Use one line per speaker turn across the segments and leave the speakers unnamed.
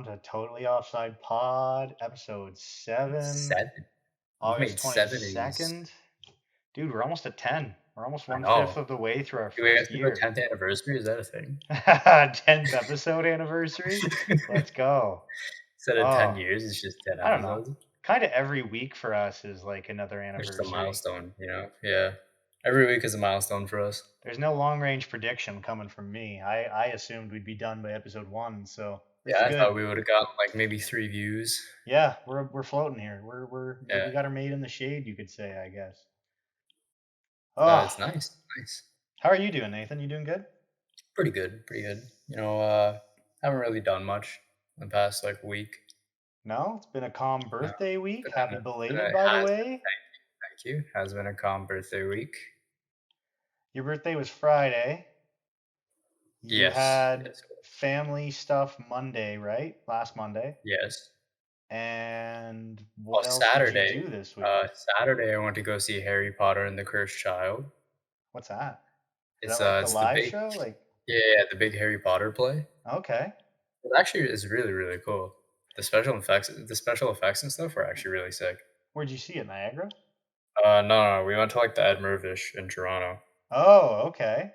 welcome to Totally Offside Pod, episode 7,
7. We've
August
made 7 of these.
22nd. Dude, we're almost at 10. We're almost
I
one-fifth
know.
of the way through our
Do we have
first
to go
year.
10th anniversary? Is that a thing?
10th episode anniversary. Let's go.
Instead of 10
Oh,
years, it's just 10
I don't know.
episodes.
Kind of every week for us is like another
It's just a
anniversary.
milestone, you know? Yeah. Every week is a milestone for us.
There's no long-range prediction coming from me. I assumed we'd be done by episode 1, so this is
Yeah, I
good.
thought we would have gotten like maybe 3 views.
Yeah, we're floating here.
Yeah.
We got our mate in the shade, you could say, I guess.
It's
Oh,
nice. Nice.
how are you doing, Nathan? You doing good?
Pretty good. Pretty good. Haven't really done much in the past like week.
No, it's been a calm
No.
birthday week. Happy
Been
belated,
a
by the
has been.
way.
Thank you. Has been a calm birthday week.
Your birthday was Friday. You
Yes.
had
Yes.
family stuff Monday, right? Last Monday.
Yes.
And
Well,
what else did you
Saturday,
do this week?
Saturday I went to go see Harry Potter and the Cursed Child.
What's that? Is that
It's
like the
it's the
live
big
show? Like,
the big Harry Potter play.
okay.
It actually is really really cool. The special effects and stuff are actually really sick.
Where'd you see it, Niagara?
No, we went to like the Ed Mervish in Toronto.
Oh, okay.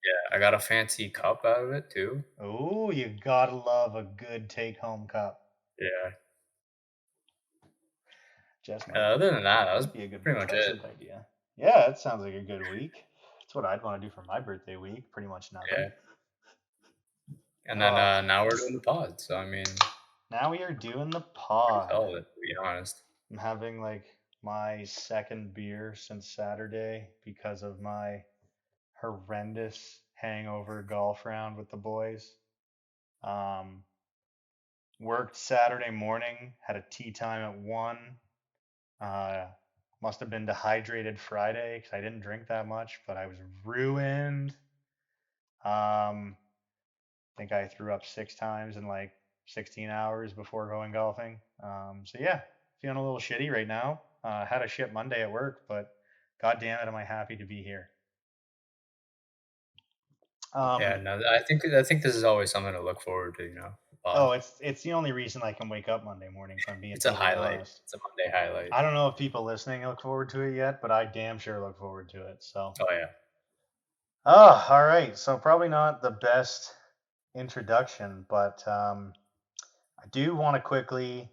Yeah, I got a fancy cup out of it too.
Oh, you gotta love a good take-home cup.
Yeah.
Just
Other than that, that was
might be a good
pretty much it.
replacement idea. Yeah, that sounds like a good week. That's what I'd want to do for my birthday week. Pretty much nothing.
Yeah. And then
Oh,
now we're doing the pod. So I mean,
now we are doing the
pretty
pod.
solid to be honest.
I'm having like my second beer since Saturday because of my horrendous hangover golf round with the boys. Um, Worked Saturday morning, had a tea time at 1. Uh, must have been dehydrated Friday because I didn't drink that much, but I was ruined. I think I threw up 6 times in like 16 hours before going golfing. So yeah, feeling a little shitty right now. Had a shit Monday at work, but god damn it, am I happy to be here.
Yeah,
Um,
no, I think this is always something to look forward to, pod.
oh, it's the only reason I can wake up Monday morning, if I'm being
It's a
totally
highlight.
honest.
It's a Monday highlight.
I don't know if people listening look forward to it yet, but I damn sure look forward to it. So,
Oh yeah.
oh, all right. So probably not the best introduction, but I do want to quickly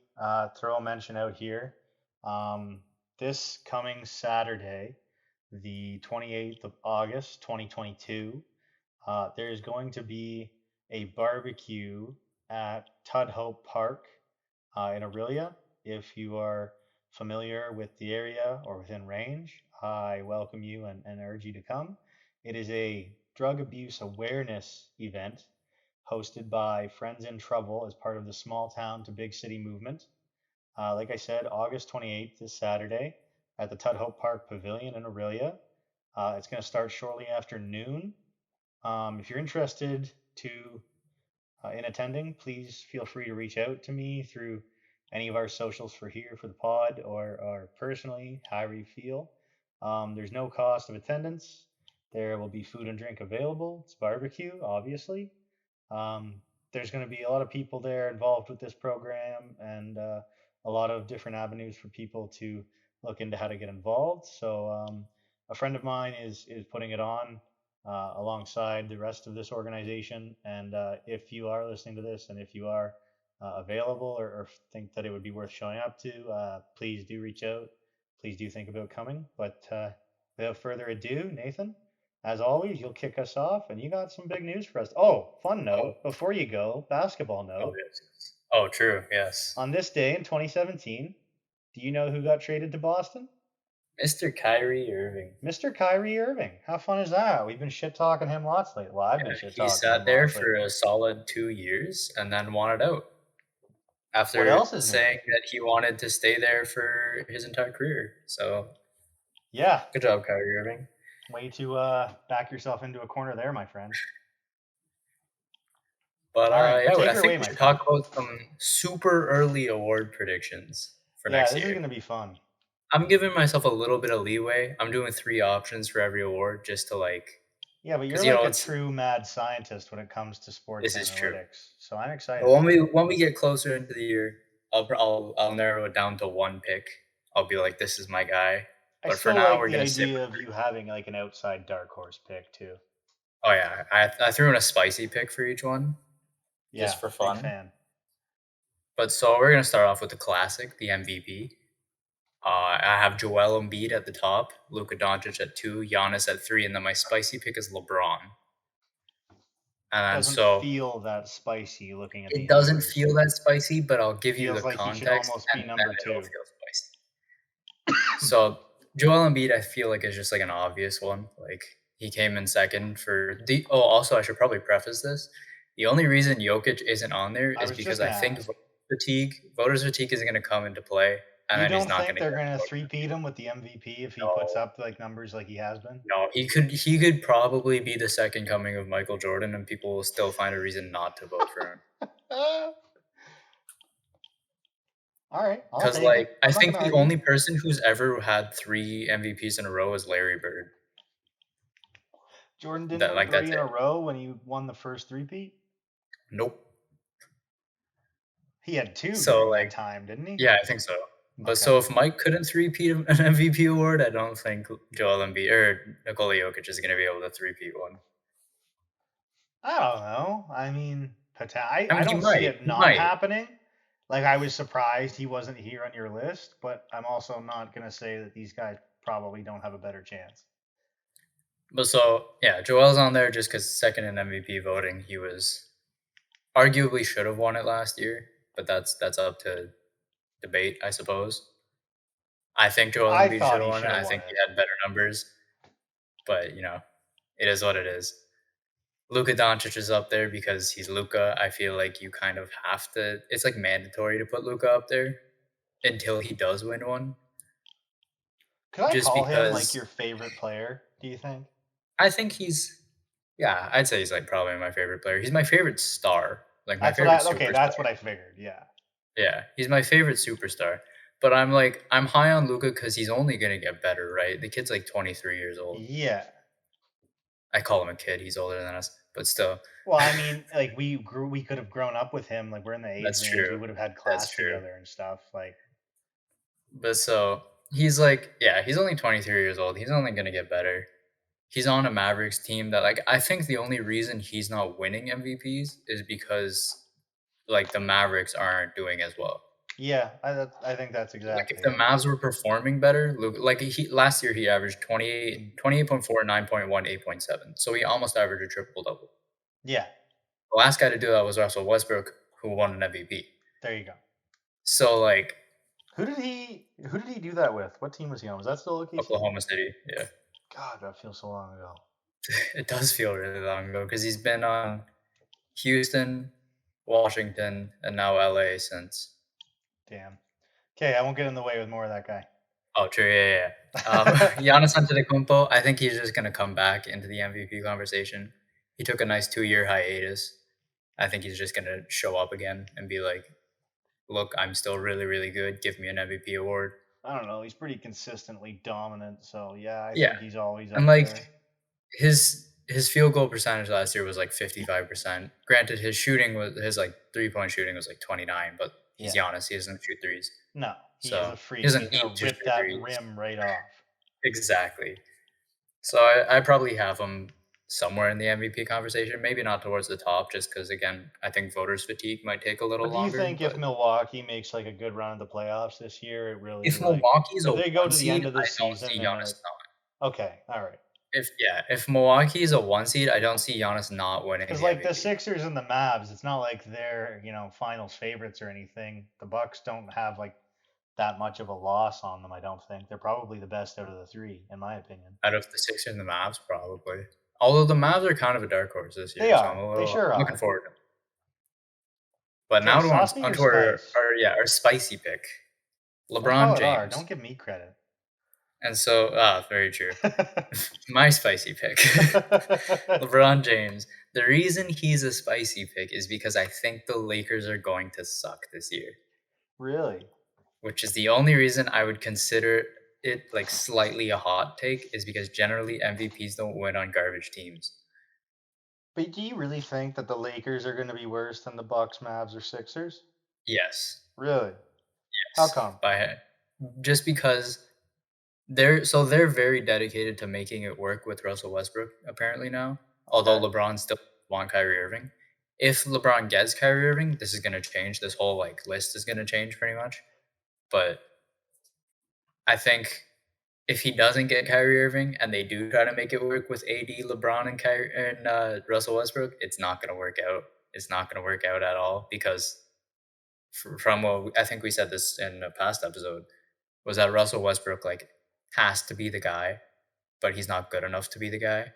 throw a mention out here. Um, this coming Saturday, the 28th of August, 2022, there is going to be a barbecue at Tudhope Park in Aurelia. If you are familiar with the area or within range, I welcome you and urge you to come. It is a drug abuse awareness event hosted by Friends in Trouble as part of the Small Town to Big City movement. Like I said, August 28th is Saturday at the Tudhope Park Pavilion in Aurelia. It's going to start shortly after noon. If you're interested in attending, please feel free to reach out to me through any of our socials for here for the pod or personally, however you feel. There's no cost of attendance. There will be food and drink available. It's barbecue, obviously. Um, there's going to be a lot of people there involved with this program and a lot of different avenues for people to look into how to get involved. So a friend of mine is putting it on alongside the rest of this organization. And if you are listening to this and if you are available or think that it would be worth showing up to, please do reach out. Please do think about coming. But without further ado, Nathan, as always, you'll kick us off, and you got some big news for us. Oh, fun
Oh,
note before you go, basketball
oh
note.
yes, yes. Oh, true. Yes.
On this day in 2017, do you know who got traded to Boston?
Mr. Kyrie Irving.
Mr. Kyrie Irving. How fun is that? We've been shit talking him lots lately. Well, I've been
Yeah,
shit
he
talking
sat
him
there
lots
for
lately.
a solid 2 years and then wanted out
What
after
else is new?
saying that he wanted to stay there for his entire career. So
Yeah,
good job, Kyrie Irving.
way to back yourself into a corner there, my friend.
But
All right,
yeah,
take
I
her
think
away,
we
my
should
friend.
talk about some super early award predictions for
Yeah,
next
this is
year.
going to be fun.
I'm giving myself a little bit of leeway. I'm doing 3 options for every award just to like
Yeah, but you're
because
like a
it's
true mad scientist when it comes to sports
this is true.
analytics. So I'm
But
excited.
when we get closer into the year, I'll narrow it down to one pick. I'll be like, this is my guy.
I
But for
still
now,
like
we're
the
gonna sit
idea
with
of
three.
you having like an outside dark horse pick too.
Oh yeah, I threw in a spicy pick for each one just
Yeah,
for
big
fun.
fan.
But so we're gonna start off with the classic, the MVP. I have Joel Embiid at the top, Luka Doncic at 2, Giannis at 3, and then my spicy pick is LeBron. And then
Doesn't
so
feel that spicy looking at the
it doesn't
numbers.
feel that spicy, but I'll give you the
Feels like he should
context,
almost
and
be
then
number
it'll
two.
feel spicy. So Joel Embiid, I feel like is just like an obvious one. Like he came in second for the. Oh, also I should probably preface this. The only reason Jokic isn't on there
I
is
was just
because I
gonna
think
ask.
voters fatigue is going to come into play, and
You
then he's
don't
not
think
going to
they're
get
gonna
voted.
three-peat him with the MVP if he puts
No,
up like numbers like he has been?
no, he could probably be the second coming of Michael Jordan, and people will still find a reason not to vote for him.
All right, I'll
Because
take it.
like I
I'm not
think
gonna
the
argue.
only person who's ever had 3 MVPs in a row is Larry Bird.
Jordan didn't
That
win
like that's
three in
it.
a row when he won the first three-peat.
Nope.
He had two
So
during that
like
time, didn't he?
yeah, I think so. But
Okay.
so if Mike couldn't three-peat an MVP award, I don't think Joel Embiid or Nikola Jokic is going to be able to three-peat one.
I don't know. I mean,
I
I
mean, he
don't see
might.
it
He
not
might.
happening. Like I was surprised he wasn't here on your list, but I'm also not gonna say that these guys probably don't have a better chance.
But so yeah, Joel's on there just because second in MVP voting, he was arguably should have won it last year, but that's up to debate, I suppose. I think Joel
I
Embiid should
thought
have
he
won it.
should have
I
won
think he
it.
had better numbers, but it is what it is. Luka Doncic is up there because he's Luka. I feel like you kind of have to. It's like mandatory to put Luka up there until he does win one,
Could I
just
call him like
because
your favorite player? Do you think?
I think he's. Yeah, I'd say he's like probably my favorite player. He's my favorite star, like my
That's what
favorite
I okay.
superstar.
That's what I figured. Yeah.
Yeah, he's my favorite superstar. But I'm high on Luka because he's only gonna get better, right? The kid's like 23 years old.
Yeah.
I call him a kid. He's older than us, but still,
Well, I mean, like we could have grown up with him. Like we're in the age
that's
range. We
true.
would have had
That's
class
true.
together and stuff. Like,
But so he's like, yeah, he's only 23 years old. He's only gonna get better. He's on a Mavericks team that like I think the only reason he's not winning MVPs is because like the Mavericks aren't doing as well.
yeah, I think that's
Like if
exactly
the
it.
Mavs were performing better, like he last year he averaged 28.4, 9.1, 8.7. So he almost averaged a triple double.
Yeah.
The last guy to do that was Russell Westbrook, who won an MVP.
There you go.
So like
Who did he do that with? What team was he on? Was that still OKC?
Oklahoma City, yeah.
God, that feels so long ago.
It does feel really long ago because he's been on Houston, Washington, and now LA since.
Damn. Okay, I won't get in the way with more of that guy.
Oh, true, yeah, yeah. Giannis Antetokounmpo, I think he's just gonna come back into the MVP conversation. He took a nice 2-year hiatus. I think he's just gonna show up again and be like, "Look, I'm still really, really good. Give me an MVP award."
I don't know. He's pretty consistently dominant, so yeah, I
Yeah,
think he's always
and
up
like
there.
his field goal percentage last year was like 55%. Granted, his like 3-point shooting was like 29, but he's
Yeah.
Giannis. He doesn't shoot threes,
No, he is
so
a
he
freak. He's
doesn't
gonna
need to
rip
shoot
that
threes.
rim right off.
Exactly. So I probably have him somewhere in the MVP conversation. Maybe not towards the top, just because again, I think voters fatigue might take a little
But do you
longer.
think if
But
Milwaukee makes like a good run of the playoffs this year, it really
if
like
Milwaukee's a
if they go
one
to the
seed,
end of
I
this
don't
season
see
and
Giannis
they're
not.
okay, all right.
If Milwaukee's a one seed, I don't see Giannis not winning
Because
the
like the
MVP.
Sixers and the Mavs, it's not like they're finals favorites or anything. The Bucks don't have like that much of a loss on them. I don't think they're probably the best out of the three, in my opinion.
Out of the Sixers and the Mavs, probably. Although the Mavs are kind of a dark horse this
They
year, so
are. They sure
I'm looking
are.
forward to it. But
Okay,
now
saucy or
onto our,
spice?
our yeah our spicy pick,
Don't
LeBron
call it R.
James.
Don't give me credit.
And so very true. My spicy pick, LeBron James. The reason he's a spicy pick is because I think the Lakers are going to suck this year,
Really?
which is the only reason I would consider it like slightly a hot take is because generally MVPs don't win on garbage teams.
But do you really think that the Lakers are going to be worse than the Bucks, Mavs, or Sixers?
Yes,
Really? How
yes,
come?
just because they're very dedicated to making it work with Russell Westbrook apparently now, although
Okay.
LeBron still want Kyrie Irving. If LeBron gets Kyrie Irving, this is gonna change. This whole, like, list is gonna change pretty much, but I think if he doesn't get Kyrie Irving and they do try to make it work with AD, LeBron, and Kyrie and, Russell Westbrook, it's not gonna work out. It's not gonna work out at all because from what I think we said this in a past episode, was that Russell Westbrook, like, has to be the guy, but he's not good enough to be the guy.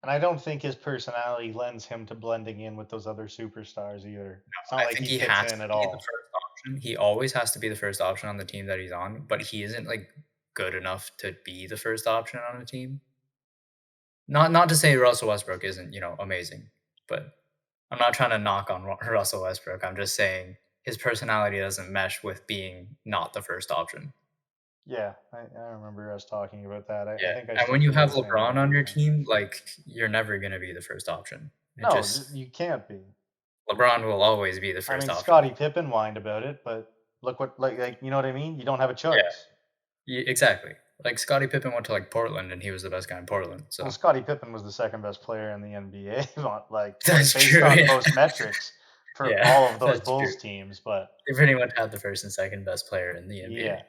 And I don't think his personality lends him to blending in with those other superstars either. It's not
I
like
think
he
he
fits
has
in
to
at
be the
all.
first option. He always has to be the first option on the team that he's on, but he isn't, like, good enough to be the first option on a team. Not to say Russell Westbrook isn't, amazing, but I'm not trying to knock on Russell Westbrook. I'm just saying his personality doesn't mesh with being not the first option.
Yeah, I remember us talking about that. I
Yeah,
think I
and
still
when you
feel
have
the same way
LeBron
what
on
you're
your
saying.
team, like, you're never gonna be the first option. It
No,
just
you can't be.
LeBron will always be the
I
first
mean,
option.
Scottie Pippen whined about it, but look what like you know what I mean? You don't have a
Yeah,
choice.
exactly. Like, Scottie Pippen went to, like, Portland, and he was the best guy in Portland,
Well,
so
Scottie Pippen was the second best player in the NBA, like
that's
based
true,
on
yeah.
most metrics for
Yeah,
all of those
that's true.
Bulls teams. But
They pretty much had the first and second best player in the NBA.
yeah,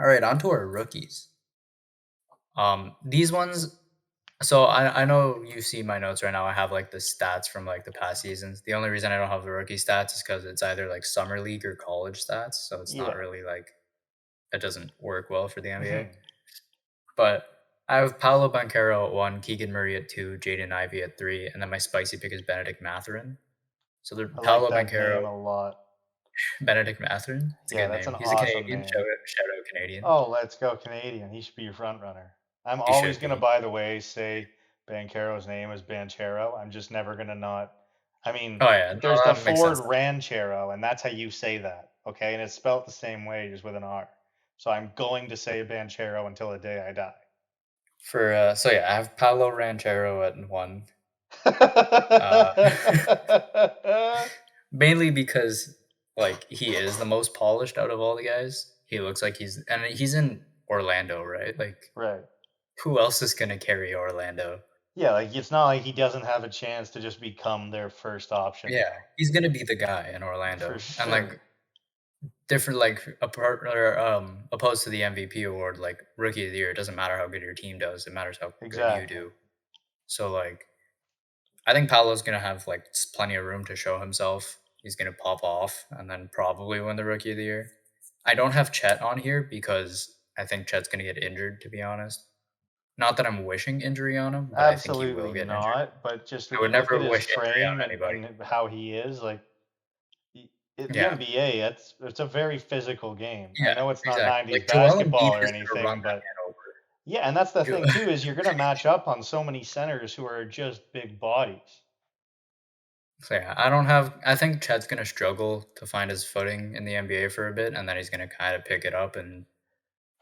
Alright, on to our rookies. These ones so I know you see my notes right now, I have, like, the stats from, like, the past seasons. The only reason I don't have the rookie stats is because it's either, like, summer league or college stats, so it's not
yeah.
really, like it doesn't work well for the NBA.
Mhm.
But I have Paolo Banchero at 1, Keegan Murray at 2, Jaden Ivey at 3, and then my spicy pick is Benedict Mathurin. So the
I like
Paolo
that
Banchero
name a lot.
Benedict Mathurin, it's a
Yeah,
good
that's
name.
an
He's a
awesome
Canadian,
name.
shout out Canadian.
Oh, let's go Canadian. He should be your front runner. I'm
He
always
should
gonna,
be.
by the way, say Banchero's name is Banchero. I'm just never gonna not. I mean,
Oh, yeah, no,
there's the
that makes
Ford
sense.
Ranchero, and that's how you say that, okay? And it's spelled the same way, just with an R. So I'm going to say Banchero until the day I die.
So yeah, I have Paolo Ranchero at 1, uh, mainly because, like, he is the most polished out of all the guys. He looks like he's in Orlando, right? Like,
Right.
who else is gonna carry Orlando?
Yeah, like it's not like he doesn't have a chance to just become their first option
Yeah,
now.
he's gonna be the guy in
For
Orlando, and, like,
sure.
different like, apart or, opposed to the MVP award, like, Rookie of the Year, it doesn't matter how good your team does, it matters how good you
Exactly.
do. So, like, I think Paolo's gonna have, like, plenty of room to show himself. He's gonna pop off and then probably win the Rookie of the Year. I don't have Chet on here because I think Chet's gonna get injured, to be honest. Not that I'm wishing injury on him, but I think he will
Absolutely
get injured.
not. But just
I
when
would
you look at
never
his
wish injury
frame
on anybody.
and how he is, like the
Yeah.
NBA, it's a very physical game. I
Yeah,
know it's not
exactly.
90s
Like, Joel Embiid
basketball or
is gonna run
anything,
that
but
man over.
yeah, and that's the
Jo
thing too is you're gonna match up on so many centers who are just big bodies.
So, yeah, I think Chet's gonna struggle to find his footing in the NBA for a bit, and then he's gonna kinda pick it up and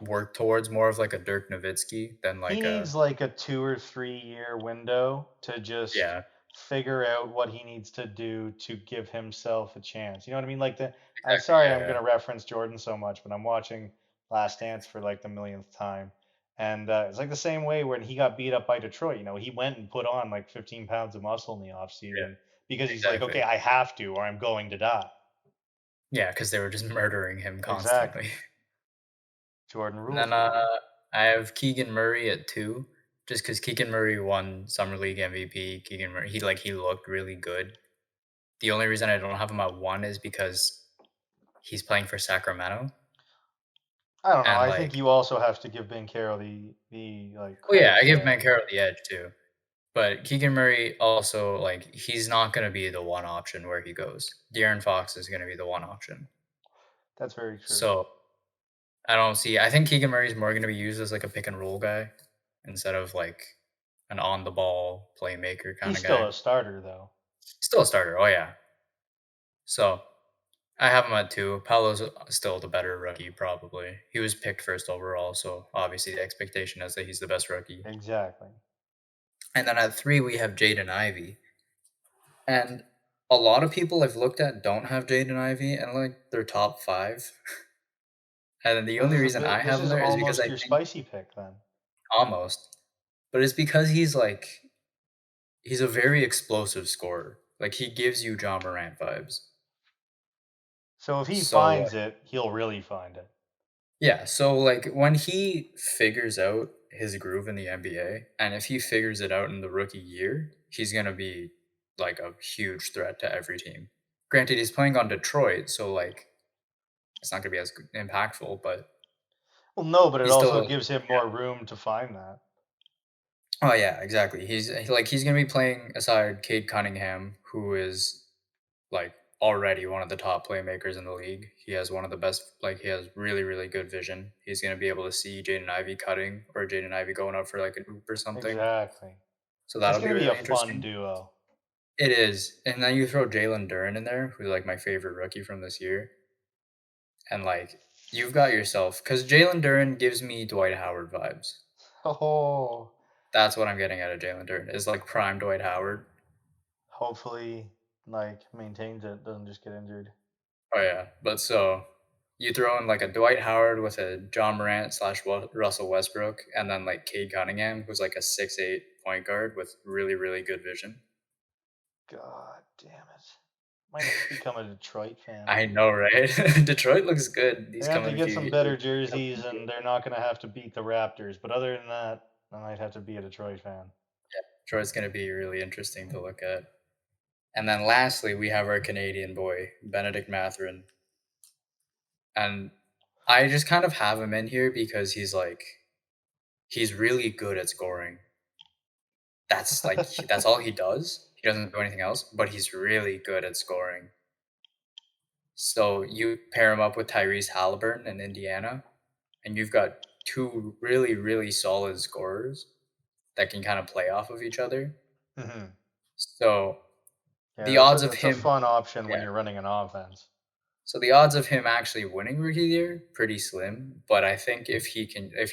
work towards more of, like, a Dirk Nowitzki than,
He
like,
needs
a
like a 2 or 3 year window to just
yeah,
figure out what he needs to do to give himself a chance. You know what I mean? Like the I'm
exactly,
sorry
yeah,
I'm
yeah,
gonna reference Jordan so much, but I'm watching Last Dance for like the millionth time. And it's like the same way when he got beat up by Detroit. You know, he went and put on like 15 pounds of muscle in the
yeah,
offseason because he's like, okay,
exactly.
I have to, or I'm going to die.
Yeah, because they were just murdering him
Exactly.
constantly.
Jordan
And
rules,
then,
baby.
I have Keegan Murray at 2, just because Keegan Murray won Summer League MVP. Keegan Murray, he looked really good. The only reason I don't have him at 1 is because he's playing for Sacramento,
I don't know.
and,
I think
like
you also have to give Bankero the like
oh, yeah,
credit
I give
there.
Banchero the edge too. But Keegan Murray also, like, he's not gonna be the one option where he goes. De'Aaron Fox is gonna be the one option.
That's very true.
So, I think Keegan Murray is more gonna be used as, like, a pick and roll guy instead of, like, an on the ball playmaker
He's
kinda
still
guy.
a starter though.
Still a starter, oh, yeah. So, I have him at 2. Paolo's still the better rookie, probably. He was picked 1st overall, so obviously the expectation is that he's the best rookie.
Exactly.
And then at 3, we have Jaden Ivey. And a lot of people I've looked at don't have Jaden Ivey in, like, their top 5. And then the
This
only
is a
reason I
bit. This
have him
is
there is because
almost
I
your
think
spicy pick then.
almost, but it's because he's a very explosive scorer. Like, he gives you John Morant vibes.
So if he
So,
finds it, he'll really find it.
yeah, so, like, when he figures out his groove in the NBA, and if he figures it out in the rookie year, he's gonna be, like, a huge threat to every team. Granted, he's playing on Detroit, so, like, it's not gonna be as impactful, but
Well, no, but it
he's still
also gives him more room to find that.
Oh, yeah, exactly. He's gonna be playing aside Cade Cunningham, who is, like, already one of the top playmakers in the league. He has one of the best he has really, really good vision. He's gonna be able to see Jaden Ivey cutting or Jaden Ivey going up for, like, an oop or something.
Exactly.
So
That's
that'll be
going to be a
really
fun
interesting.
duo.
It is, and then you throw Jalen Duren in there, who's, like, my favorite rookie from this year, and, like, you've got yourself because Jalen Duren gives me Dwight Howard vibes.
Oh,
That's what I'm getting out of Jalen Duren is, like, prime Dwight Howard.
hopefully, like maintains it, doesn't just get injured.
Oh, yeah, but so, you throw in, like, a Dwight Howard with a John Morant slash Russell Westbrook, and then, like, Cade Cunningham, who's, like, a 6'8" point guard with really, really good vision.
God damn it! Might have to become a Detroit fan.
I know, right? Detroit looks good.
They
These
have to
coming
get
few
some
like,
better
upcoming
jerseys, and
years.
they're not going to have to beat the Raptors. But other than that, I might have to be a Detroit fan.
Yeah, Detroit's gonna be really interesting to look at. And then lastly, we have our Canadian boy, Benedict Mathurin, and I just kind of have him in here because he's really good at scoring. That's all he does. He doesn't do anything else, but he's really good at scoring. So you pair him up with Tyrese Halliburton in Indiana, and you've got two really, really solid scorers that can kind of play off of each other.
Hmm.
So
Yeah,
the odds of
that's a
him,
fun option when
yeah.
you're running an offense.
So the odds of him actually winning Rookie of the Year pretty slim. But I think if he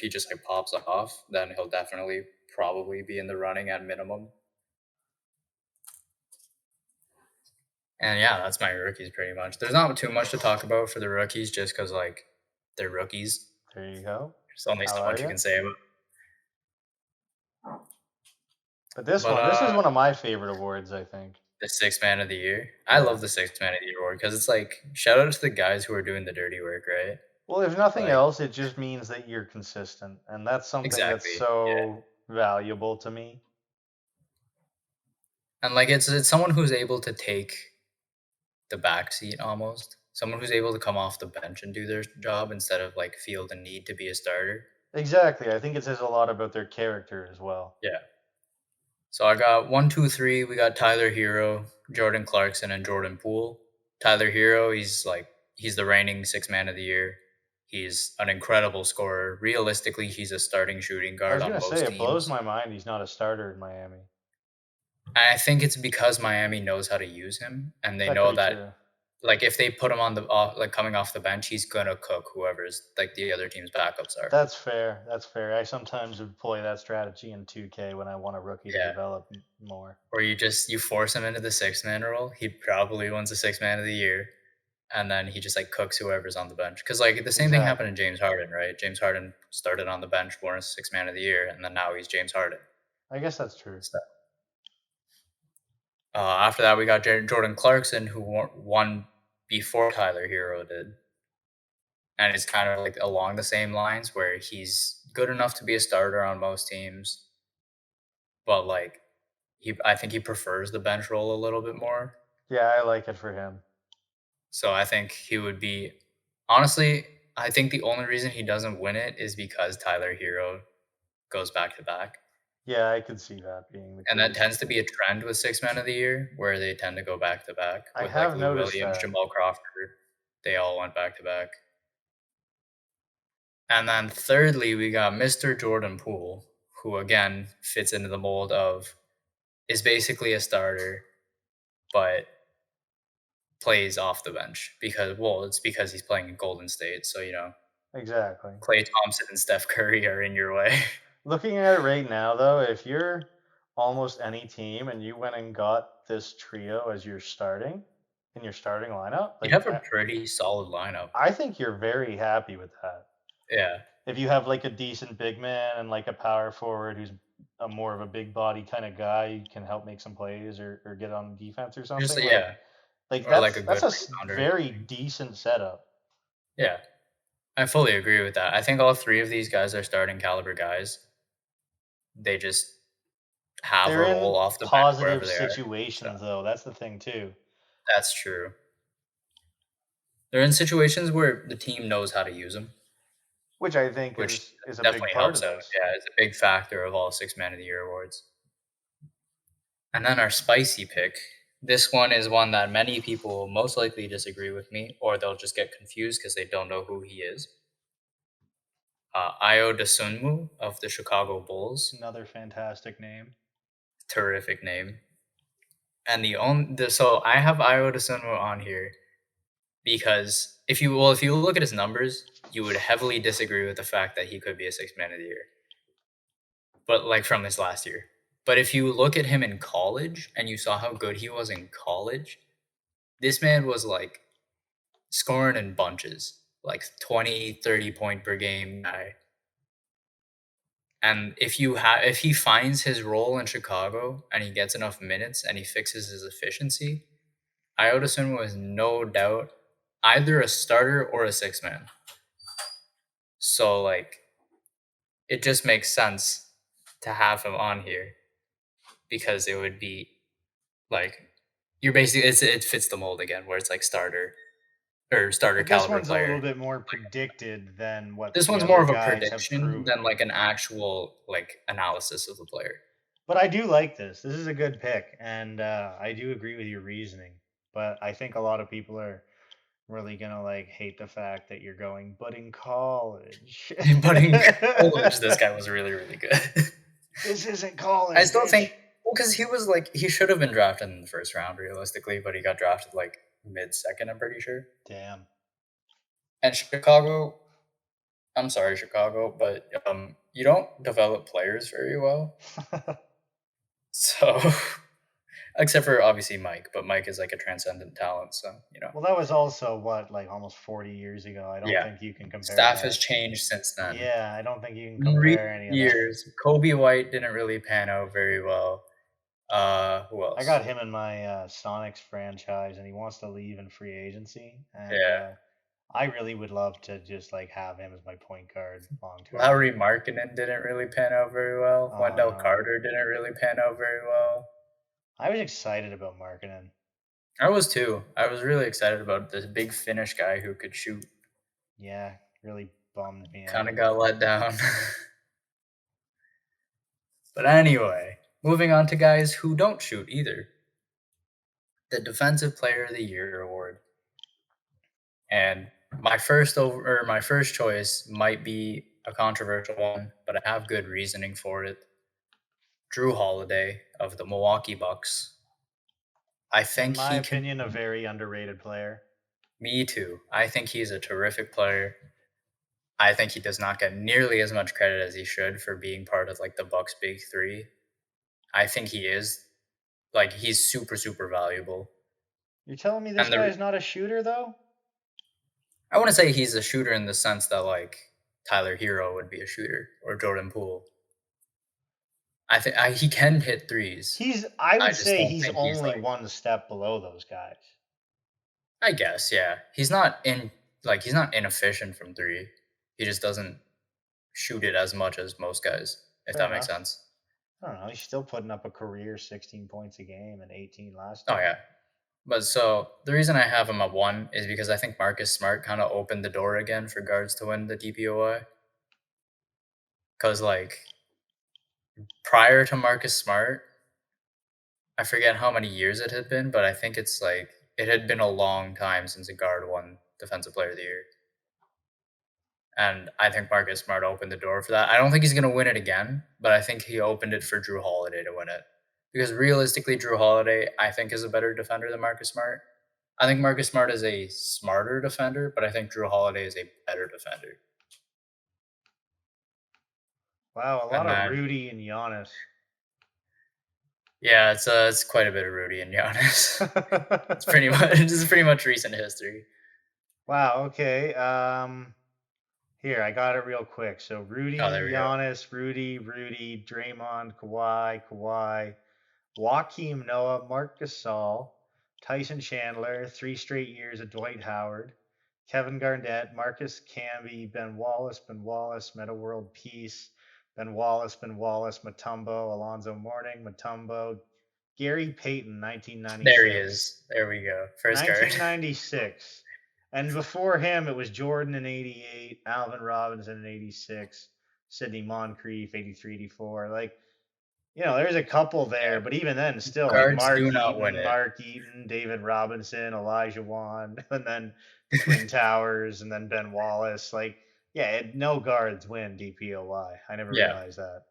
just like pops off, then he'll definitely probably be in the running at minimum. And yeah, that's my rookies pretty much. There's not too much to talk about for the rookies just because, like, they're rookies.
There you go.
There's only
How
so
are
much you
you?
can say about.
But
But
this is one of my favorite awards, I think.
the sixth man of the year. I
Yeah.
love the sixth man of the year award because it's like shout out to the guys who are doing the dirty work, right?
Well, if nothing
Like
else, it just means that you're consistent, and that's something that's
exactly. Yeah.
so valuable to me.
And like it's someone who's able to take the back seat almost. Someone who's able to come off the bench and do their job instead of like feel the need to be a starter.
Exactly. I think it says a lot about their character as well.
Yeah. So I got 1, 2, 3. We got Tyler Hero, Jordan Clarkson, and Jordan Poole. Tyler Hero, he's the reigning six man of the year. He's an incredible scorer. Realistically, he's a starting shooting
I
guard
was
on
gonna say
most
it blows
teams.
my mind he's not a starter in Miami.
I think it's because Miami knows how to use him, and they
That could
know
be
that
true.
like if they put him on like coming off the bench, he's gonna cook whoever's like the other team's backups are.
That's fair. That's fair. I sometimes employ that strategy in 2K when I want a rookie to
Yeah.
develop more.
Or you force him into the six man role. He probably wins the six man of the year. And then he just, like, cooks whoever's on the bench. Because like, the same thing happened
Exactly.
to James Harden, right? James Harden started on the bench, won a six man of the year, and then now he's James Harden.
I guess that's true.
So, after that, we got Jordan Clarkson, who won before Tyler Hero did, and it's kind of, like, along the same lines where he's good enough to be a starter on most teams, but, like, I think he prefers the bench role a little bit more.
Yeah, I like it for him.
So I think he would be honestly, I think the only reason he doesn't win it is because Tyler Hero goes back to back.
Yeah, I could see that being the
And that
case.
tends to be a trend with six men of the year where they tend to go back to back
I
with like
have
Lou
noticed
Williams,
that.
Jamal Crawford. They all went back to back. And then thirdly, we got Mr. Jordan Poole, who again fits into the mold of is basically a starter, but plays off the bench it's because he's playing in Golden State. So,
Exactly.
Clay Thompson and Steph Curry are in your way.
Looking at it right now, though, if you're almost any team and you went and got this trio as your starting in your starting lineup,
You
like
have a pretty solid lineup.
I think you're very happy with that.
Yeah.
If you have like a decent big man and like a power forward who's a more of a big body kind of guy, you can help make some plays or get on defense or
Just
something.
yeah,
Like
or like a
that's
good
a
rebounder or
very
something.
decent setup.
Yeah, I fully agree with that. I think all 3 of these guys are starting caliber guys. They just have a
They're
role
in
off the bench
positive
wherever they are. So,
situations though. That's the thing too.
that's true. They're in situations where the team knows how to use them,
Which I think
which
is a big
definitely
part of
helps out.
this.
Yeah, it's a big factor of all 6 Man of the Year awards. And then our spicy pick. This one is one that many people will most likely disagree with me, or they'll just get confused because they don't know who he is. Io DeSunmu of the Chicago Bulls.
Another fantastic name.
Terrific name. And so I have Io DeSunmu on here because if you look at his numbers, you would heavily disagree with the fact that he could be a 6 Man of the Year, but like from his last year. But if you look at him in college and you saw how good he was in college, this man was like scoring in bunches, like 20, 30 point per game guy. And if he finds his role in Chicago and he gets enough minutes and he fixes his efficiency, Iota was no doubt either a starter or a 6 man. So like it just makes sense to have him on here because it would be like you're basically it fits the mold again where it's like starter or starter
But this
caliber
one's a little
player.
bit more predicted than what
This
the
one's more
other
of a
guys have
prediction than
proven.
like an actual like analysis of the player.
But I do like this. This is a good pick, and I do agree with your reasoning. But I think a lot of people are really gonna like hate the fact that you're going, but in college.
But in college, this guy was really, really good.
This isn't
I
college,
still
bitch.
think because he was like he should have been drafted in the first round realistically, but he got drafted like mid second, I'm pretty sure.
Damn.
And Chicago, I'm sorry, Chicago, but you don't develop players very well. So except for obviously Mike, but Mike is like a transcendent talent, so
Well, that was also what, like almost 40 years ago. I don't
yeah.
think you can compare
Staff has
that.
changed since then.
Yeah, I don't think you can
In recent
compare any of that.
years, Kobe White didn't really pan out very well. Who
I
else?
got him in my Sonics franchise, and he wants to leave in free agency. And
Yeah.
I really would love to just like have him as my point guard long term.
Lowry Markkinen didn't really pan out very well.
Oh
Wendell
no,
Carter didn't really pan out very well.
I was excited about Markkinen.
I was too. I was really excited about this big Finnish guy who could shoot.
Yeah, really bummed me
Kind
out.
of got let down. But anyway, moving on to guys who don't shoot either. The Defensive Player of the Year award. And my first choice might be a controversial one, but I have good reasoning for it. Drew Holiday of the Milwaukee Bucks. I
In
think
my
he can
opinion, a very underrated player.
Me too. I think he's a terrific player. I think he does not get nearly as much credit as he should for being part of like the Bucks big 3. I think he is like he's super super valuable.
You're telling me this
And
guy
the
is not a shooter though?
I want to say he's a shooter in the sense that like Tyler Hero would be a shooter or Jordan Poole. I think he can hit threes.
I
I
would
just
say
don't
he's
think he's
only
like
one step below those guys.
I guess yeah. He's not inefficient from 3. He just doesn't shoot it as much as most guys, if
Fair
that makes
enough.
sense.
I don't know. He's still putting up a career 16 points a game and 18 last
Oh
year.
yeah. But so the reason I have him at 1 is because I think Marcus Smart kind of opened the door again for guards to win the DPOI. Because like prior to Marcus Smart, I forget how many years it had been, but I think it's like it had been a long time since a guard won Defensive Player of the Year. And I think Marcus Smart opened the door for that. I don't think he's going to win it again, but I think he opened it for Drew Holiday to win it. Because realistically, Drew Holiday, I think, is a better defender than Marcus Smart. I think Marcus Smart is a smarter defender, but I think Drew Holiday is a better defender.
Wow, a lot
And
of
then,
Rudy and Giannis.
Yeah, it's quite a bit of Rudy and Giannis. It's pretty much recent history.
Wow, okay. Here, I got it real quick. So
Oh, there
Rudy,
we go.
Giannis, Rudy, Draymond, Kawhi, Joakim Noah, Mark Gasol, Tyson Chandler, 3 straight years of Dwight Howard, Kevin Garnett, Marcus Camby, Ben Wallace, Meta World Peace, Ben Wallace, Matumbo, Alonzo Mourning, Matumbo, Gary Payton,
There he
1996.
is. There we go. First guard.
1996. And before him, it was Jordan in 88, Alvin Robinson in 86, Sidney Moncrief, 83, 84. Like, there's a couple there, but even then, still, like
Guards do not win it.
Mark Eaton, David Robinson, Elijah Wan, and then the Twin Towers, and then Ben Wallace. Like, yeah, no guards win DPOY. I never
Yeah.
realized that.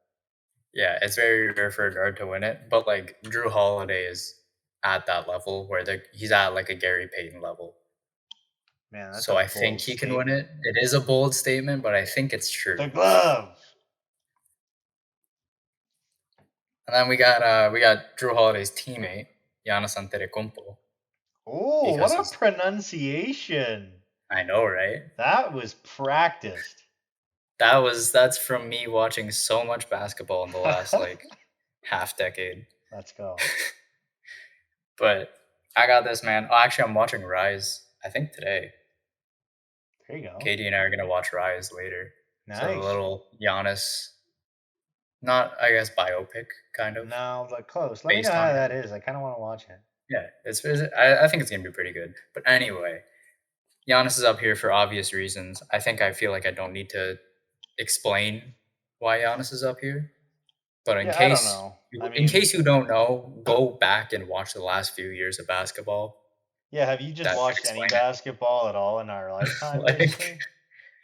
Yeah, it's very rare for a guard to win it, but like Drew Holiday is at that level where he's at like a Gary Payton level.
Man, that's
So
a
I think
bold
he can win it.
statement.
It is a bold statement, but I think it's true.
The glove.
And then we got Drew Holiday's teammate, Giannis Antetokounmpo,
Oh, what
because
a
he's
pronunciation.
I know, right?
That was practiced.
That's from me watching so much basketball in the last like half decade.
Let's go.
But I got this, man. Oh, actually, I'm watching Rise. I think today.
There you go.
Katie and I are gonna watch Rise later. So a
Nice.
little Giannis, not I guess biopic kind of
No, but close. Let me know
based on
how that
him.
is. I kind of want to watch it.
Yeah, I think it's gonna be pretty good. But anyway, Giannis is up here for obvious reasons. I feel like I don't need to explain why Giannis is up here. But
Yeah, I don't know. I
in
mean,
case you don't know, go back and watch the last few years of basketball.
yeah, have you just
That should
watched any
explain it.
basketball at all in our lifetime,
Like
basically?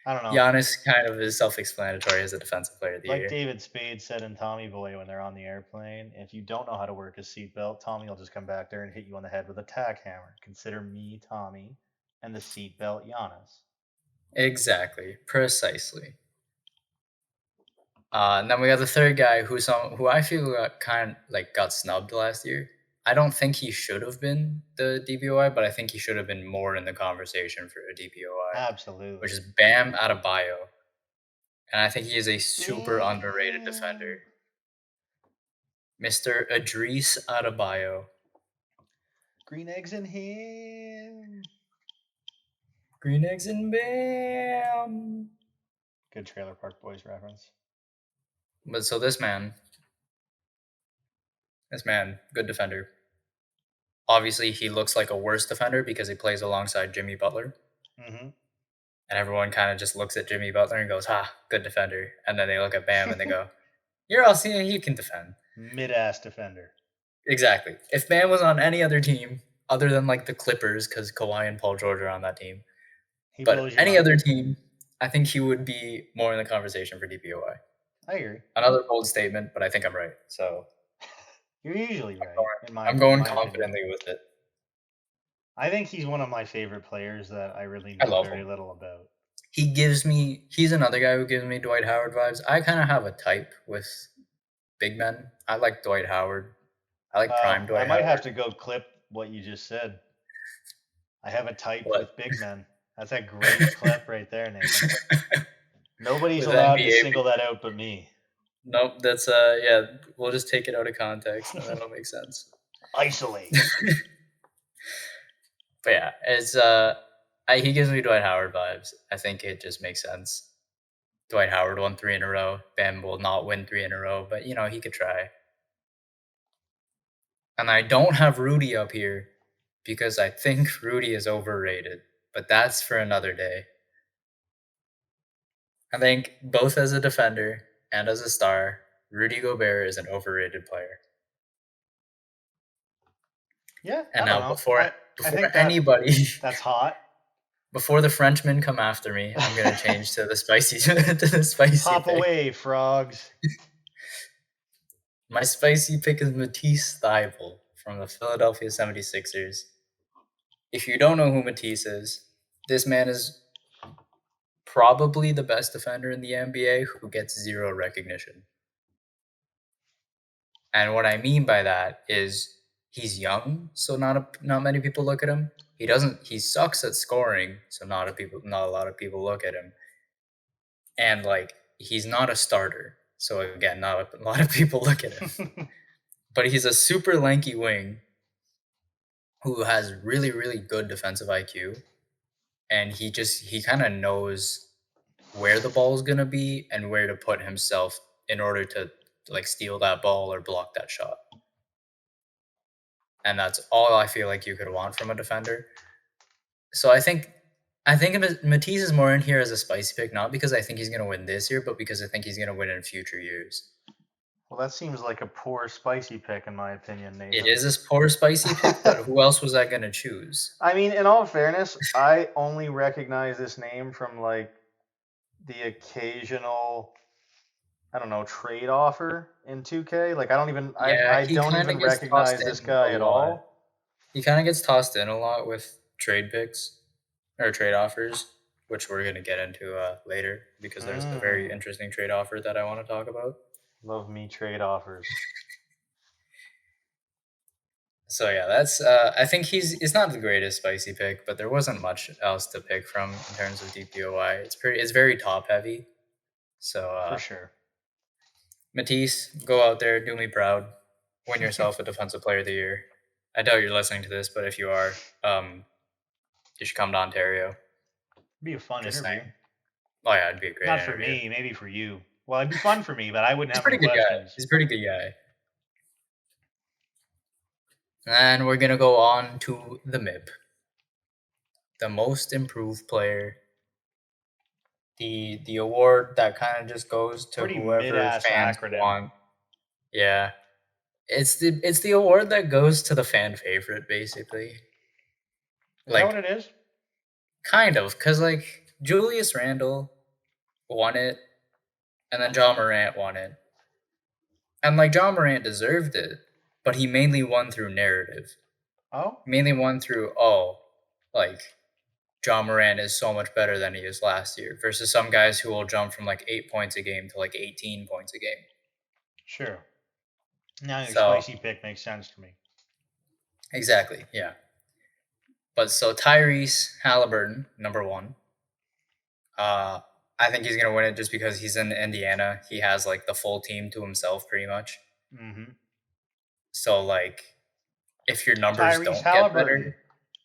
I don't know.
Giannis kind of is self-explanatory as a defensive player of the
Like
year.
David Spade said in Tommy Boy when they're on the airplane, if you don't know how to work a seatbelt, Tommy will just come back there and hit you on the head with a tack hammer. Consider me Tommy and the seatbelt Giannis.
Exactly, precisely. And then we got the third guy who I feel kind of like got snubbed last year. I don't think he should have been the DPOI, but I think he should have been more in the conversation for a DPOI, which is
Absolutely.
Bam Adebayo. And I think he is a super underrated defender.
Bam.
Mr. Idris Adebayo.
Green eggs in him.
Green eggs and Bam.
Good Trailer Park Boys reference.
But so this man, good defender. Obviously, he looks like a worse defender because he plays alongside Jimmy Butler.
Mm-hmm.
And everyone kind of just looks at Jimmy Butler and goes, "Ha, good defender." And then they look at Bam and they go, "You're all seeing he can defend."
Mid-ass defender.
Exactly. If Bam was on any other team other than like the Clippers, because Kawhi and Paul George are on that team,
He
but
blows your
any
mind.
other team, I think he would be more in the conversation for DPOI.
I agree.
Another bold statement, but I think I'm right. So
You're usually
I'm
right,
going,
in
I'm
in
going
my opinion.
confidently with it.
I think he's one of my favorite players that I really
I
know
love
very
him.
little about.
He's another guy who gives me Dwight Howard vibes. I kind of have a type with big men. I like Dwight Howard. I like prime
I
Dwight
might have
Howard.
to go clip what you just said. I have a type
What?
with big men. That's a great clip right there, Nathan. Nobody's
With
allowed to
NBA.
single that out but me.
Nope, that's yeah, we'll just take it out of context and that'll make sense.
Isolate.
But yeah, it's he gives me Dwight Howard vibes. I think it just makes sense. Dwight Howard won 3 in a row. Bam will not win 3 in a row, but he could try. And I don't have Rudy up here because I think Rudy is overrated, but that's for another day. I think both as a defender and as a star, Rudy Gobert is an overrated player.
Yeah,
And
I don't
now
know. I
before
think
anybody
that's hot.
before the Frenchmen come after me, I'm gonna change to the spicy to the spicy
Hop
pick.
away, frogs.
My spicy pick is Matisse Thybulle from the Philadelphia 76ers. If you don't know who Matisse is, this man is probably the best defender in the NBA who gets zero recognition. And what I mean by that is he's young, so not many people look at him. He sucks at scoring, so not a lot of people look at him. And like he's not a starter. So again, not a lot of people look at him. But he's a super lanky wing who has really, really good defensive IQ. And he kind of knows where the ball is going to be and where to put himself in order to like steal that ball or block that shot. And that's all I feel like you could want from a defender. So I think Matisse is more in here as a spicy pick, not because I think he's going to win this year, but because I think he's going to win in future years.
Well, that seems like a poor spicy pick in my opinion,
It
Nathan.
is a poor spicy pick, but who else was I going to choose?
I mean, in all fairness, I only recognize this name from like the occasional, I don't know, trade offer in 2K. Like
Yeah,
I
he
don't
kind
even
of gets tossed
recognize this
in a
guy at
lot.
all.
He kind of gets tossed in a lot with trade picks or trade offers, which we're going to get into later because there's a very
Mm,
interesting trade offer that I want to talk about.
love me trade offers.
So yeah, that's I think he's not the greatest spicy pick, but there wasn't much else to pick from in terms of DPOY. It's very top heavy. So
For sure.
Matisse, go out there, do me proud, win yourself a defensive player of the year. I doubt you're listening to this, but if you are, you should come to Ontario.
Be a fun
Just
interview.
saying. Oh yeah, it'd be a great
Not for
interview.
me, maybe for you. Well, it'd be fun for me, but I wouldn't
He's a
have any
pretty good guy.
questions.
He's a pretty good guy. And we're gonna go on to the MIP, the most improved player, the award that kind of just goes to
Pretty mid
whoever
ass
fans
acronym.
want. Yeah, it's the award that goes to the fan favorite, basically.
Is that what
Like
it is?
kind of, because like Julius Randle won it, and then John Morant won it, and like John Morant deserved it, but he mainly won through narrative.
Oh,
Mainly won through like John Morant is so much better than he is last year versus some guys who will jump from like 8 points a game to like 18 points a game.
sure. Now your
So
spicy pick makes sense to me.
exactly, yeah. But so Tyrese Halliburton, number one. Uh, I think he's gonna win it just because he's in Indiana. He has like the full team to himself, pretty much.
Mm-hmm.
So like, if your numbers
Tyrese
don't get
Halliburton.
better,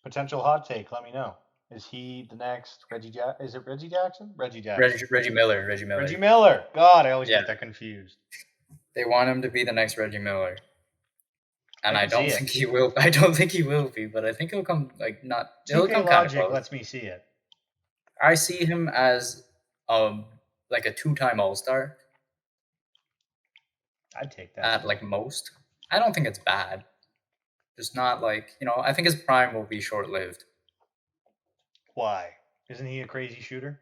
Potential hot take. Let me know. Is he the next Reggie Is it Reggie Jackson? Reggie Jackson.
Reggie
Reggie
Miller,
Miller. God, I always
yeah,
get that confused.
they want him to be the next Reggie Miller.
I
And I
can see
don't
it.
think he will. I don't think he will be, but I think he'll come like not. He'll
2K
come kind of
logic
close.
lets me see it.
I see him as like a two-time All-Star
I'd take that.
at like most. I don't think it's bad. Just not like I think his prime will be short-lived.
Why? Isn't he a crazy shooter?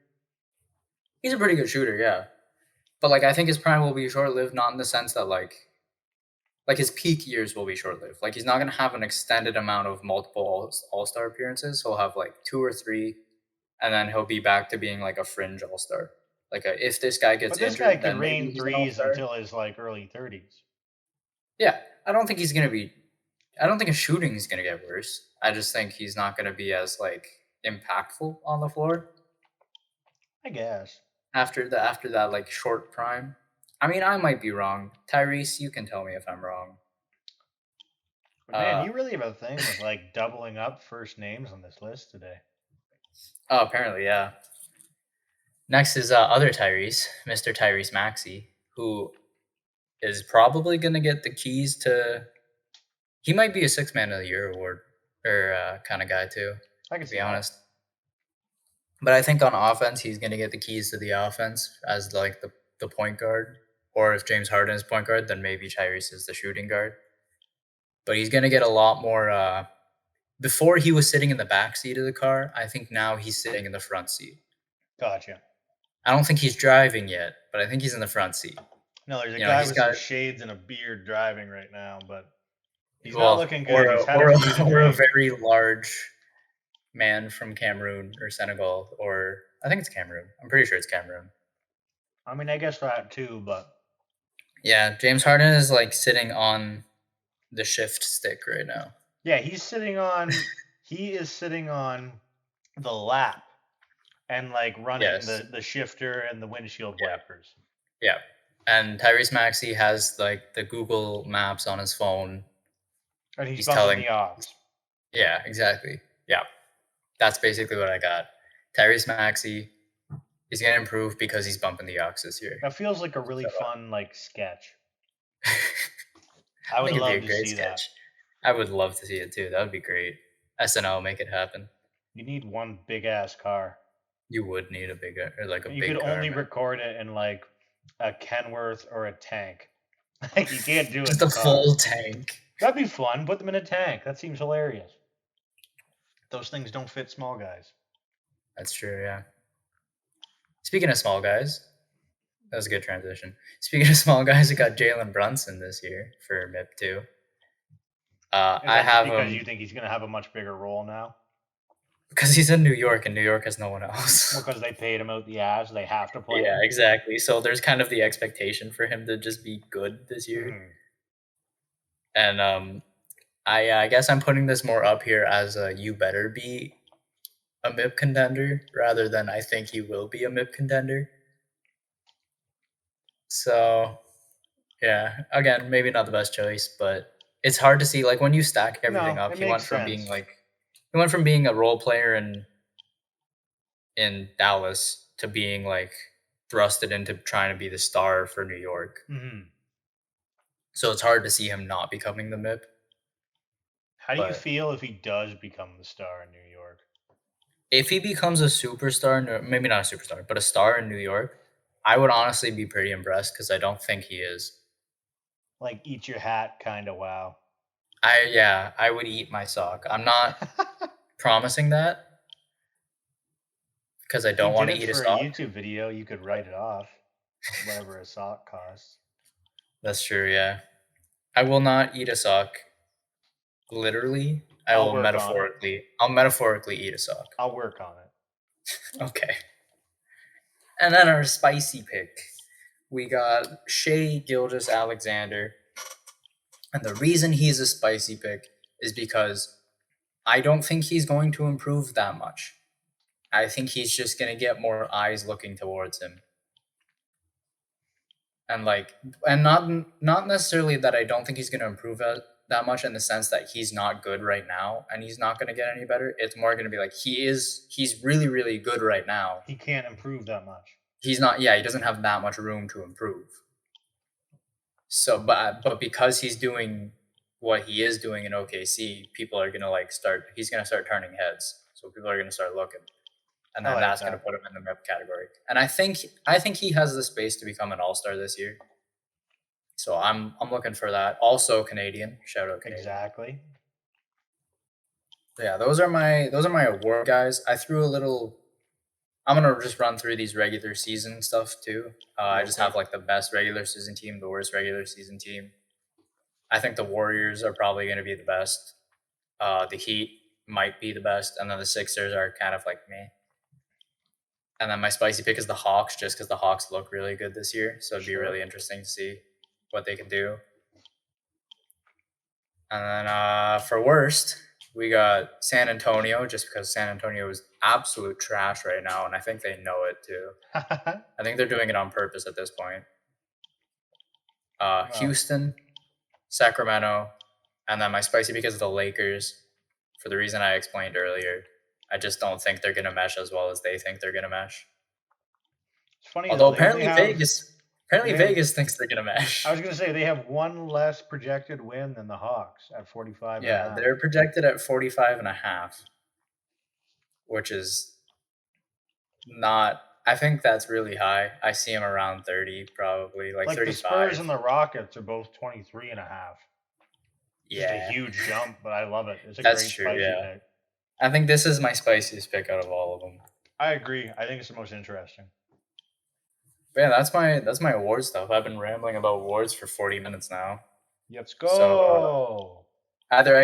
He's a pretty good shooter, yeah, but like I think his prime will be short-lived, not in the sense that like his peak years will be short-lived. Like he's not gonna have an extended amount of multiple All-Star appearances. He'll have like two or three, and then he'll be back to being like a fringe all-star. Like if this guy gets
But this guy
injured,
could
then maybe
rain
he's an
threes
all-star.
until his like early 30s.
Yeah, I don't think he's gonna be. I don't think his shooting is gonna get worse. I just think he's not gonna be as like impactful on the floor
I guess.
after that like short prime. I mean, I might be wrong. Tyrese, you can tell me if I'm wrong.
But man,
Uh,
you really have a thing with like doubling up first names on this list today.
oh, apparently, yeah. Next is other Tyrese, Mr. Tyrese Maxey, who is probably gonna get the keys to. He might be a six man of the year award or kind of guy too,
I can
to be
see that.
honest. But I think on offense, he's going to get the keys to the offense as like the point guard. Or if James Harden is point guard, then maybe Tyrese is the shooting guard. But he's going to get a lot more. Before he was sitting in the back seat of the car, I think now he's sitting in the front seat.
Gotcha.
I don't think he's driving yet, but I think he's in the front seat.
No, there's a
You know,
guy
he's
with some
got
shades and a beard driving right now, but he's not
well,
looking
or
good. He's had a few to
or a
drink.
very large man from Cameroon or Senegal, or I think it's Cameroon. I'm pretty sure it's Cameroon.
I mean, I guess that too, but
Yeah, James Harden is like sitting on the shift stick right now.
Yeah, he is sitting on the lap and like running
Yes.
the shifter and the windshield
Yeah.
wipers.
Yeah. And Tyrese Maxey has like the Google Maps on his phone.
And he's
He's
bumping
telling,
the ox.
yeah, exactly. Yeah. That's basically what I got. Tyrese Maxey is going to improve because he's bumping the ox this year.
That feels like a really
So
fun like sketch.
I
I would
think it'd be
love
a
to
great
see that.
sketch. I would love to see it too. That would be great. SNL make it happen.
You need one big ass car.
You would need a big or like a
You could
big car,
only
man.
record it in like a Kenworth or a tank. Like you can't do it in
Just
the
a
car.
full tank.
That'd be fun. Put them in a tank. That seems hilarious. Those things don't fit small guys.
That's true, yeah. Speaking of small guys, that was a good transition. Speaking of small guys, we got Jalen Brunson this year for MIP too.
Is
I
that just
have
because you
him
think he's going to have a much bigger role now?
because he's in New York, and New York has no one else.
Well, because they paid him out the ass, they have to play
Yeah,
him.
exactly. So there's kind of the expectation for him to just be good this year,
Hmm.
and I guess I'm putting this more up here as a you better be a MIP contender rather than I think you will be a MIP contender. So yeah, again, maybe not the best choice, but it's hard to see. Like when you stack everything
No,
up,
it makes sense.
he went from being a role player in Dallas to being like thrusted into trying to be the star for New York.
Hmm.
So it's hard to see him not becoming the MIP.
How do you
But
feel if he does become the star in New York?
if he becomes a superstar, maybe not a superstar, but a star in New York, I would honestly be pretty impressed because I don't think he is.
Like eat your hat kind of wow.
I would eat my sock. I'm not promising that because I
If he
don't
did
want to
it
eat a
for a
sock.
YouTube video, you could write it off. Whatever a sock costs.
That's true, yeah. I will not eat a sock. Literally,
I'll work on it.
I'll metaphorically eat a sock.
I'll work on it.
Okay. And then our spicy pick, we got Shea Gilgis Alexander. And the reason he's a spicy pick is because I don't think he's going to improve that much. I think he's just going to get more eyes looking towards him. And like, and not necessarily that I don't think he's going to improve that much in the sense that he's not good right now and he's not going to get any better. It's more going to be like he's really really good right now.
He can't improve that much.
He's not, yeah, he doesn't have that much room to improve. So but because he's doing what he is doing in OKC, people are going to like start he's going to start turning heads. So people are going to start looking. And
I
then
like
that's going to
that.
put him in the MIP category. And I think he has the space to become an all-star this year. So I'm looking for that. Also Canadian. Shout out Canadian.
Exactly.
Yeah, those are my award guys. I threw a little. I'm gonna just run through these regular season stuff too. I just have
quick.
like the best regular season team, the worst regular season team. I think the Warriors are probably going to be the best. The Heat might be the best, and then the Sixers are kind of like me. And then my spicy pick is the Hawks, just because the Hawks look really good this year. So it'd be
Sure.
really interesting to see what they can do. And then for worst, we got San Antonio, just because San Antonio is absolute trash right now, and I think they know it too. I think they're doing it on purpose at this point.
Well,
Houston, Sacramento, and then my spicy pick is the Lakers, for the reason I explained earlier. I just don't think they're going to mesh as well as they think they're going to mesh.
it's funny though.
Although
They only have. They have.
Vegas thinks they're going to mesh.
I was gonna say they have one less projected win than the Hawks at 45 and a
Yeah,
half.
they're projected at 45 and a half, which is not, I think that's really high. I see them around 30, probably like
Like the
35.
Spurs and the Rockets are both 23 and a half. Just a
Yeah,
huge jump, but I love it. It's a
that's
great
true.
spicy
Yeah,
pick.
I think this is my spiciest pick out of all of them.
I agree. I think it's the most interesting.
But yeah, that's my award stuff. I've been rambling about awards for 40 minutes now.
Let's
So
go.
either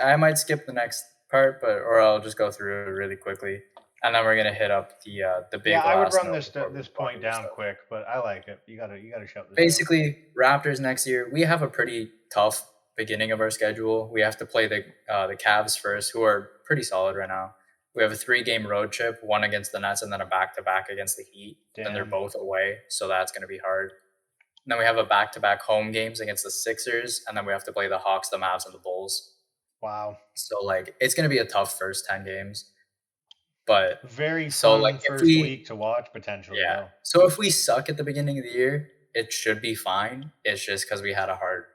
I might skip the next part, or I'll just go through it really quickly. and then we're gonna hit up the
Yeah,
big
I would
last
run
note before we
this
move on
point
to your
down
stuff.
quick, but I like it. You gotta shout this out.
Basically, Raptors next year, we have a pretty tough beginning of our schedule. We have to play the Cavs first, who are pretty solid right now. We have a 3-game road trip, one against the Nets, and then a back-to-back against the Heat. Then they're
Damn.
both away, so that's going to be hard. And then we have a back-to-back home games against the Sixers, and then we have to play the Hawks, the Mavs, and the Bulls.
Wow.
So like, it's going to be a tough first 10 games. But
Very
so like,
fun
if
first
we
week to watch potentially
yeah.
though.
So if we suck at the beginning of the year, it should be fine. It's just because we had a hard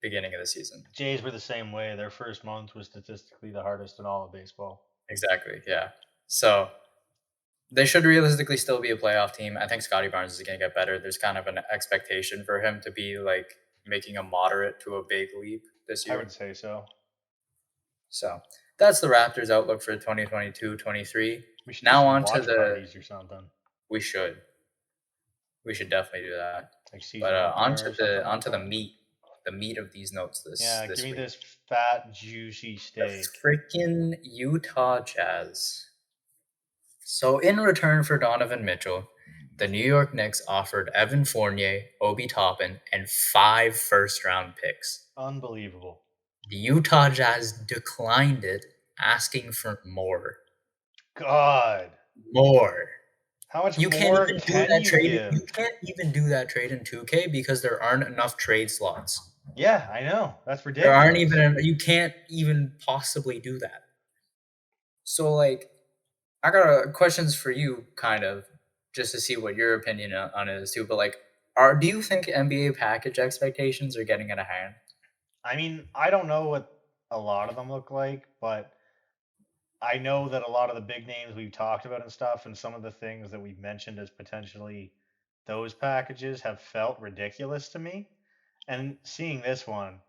beginning of the season.
Jays were the same way. Their first month was statistically the hardest in all of baseball.
Exactly. Yeah. So they should realistically still be a playoff team. I think Scotty Barnes is going to get better. There's kind of an expectation for him to be like making a moderate to a big leap this
I would
year.
say so.
So that's the Raptors' outlook for 2022-23.
We should do
Now
some
on to
watch
the
parties or something.
we should we should definitely do that.
Like
But
season opener or something
on
like
to
that.
the meat of these notes
Yeah, give
this
me
week.
this fat, juicy
The
steak.
freaking Utah Jazz. So, in return for Donovan Mitchell, the New York Knicks offered Evan Fournier, Obi Toppin, and 5 first-round picks.
Unbelievable.
The Utah Jazz declined it, asking for more.
God.
More.
How much
You can't
more
even do
can
that
you
trade. You
give?
can't even do that trade in 2K because there aren't enough trade slots.
Yeah, I know. That's
There aren't
ridiculous.
even you can't even possibly do that. So like I got questions for you, kind of, just to see what your opinion on it is too. But like, do you think NBA package expectations are getting out of hand?
I mean, I don't know what a lot of them look like, but I know that a lot of the big names we've talked about and stuff, and some of the things that we've mentioned as potentially those packages have felt ridiculous to me. And seeing this one,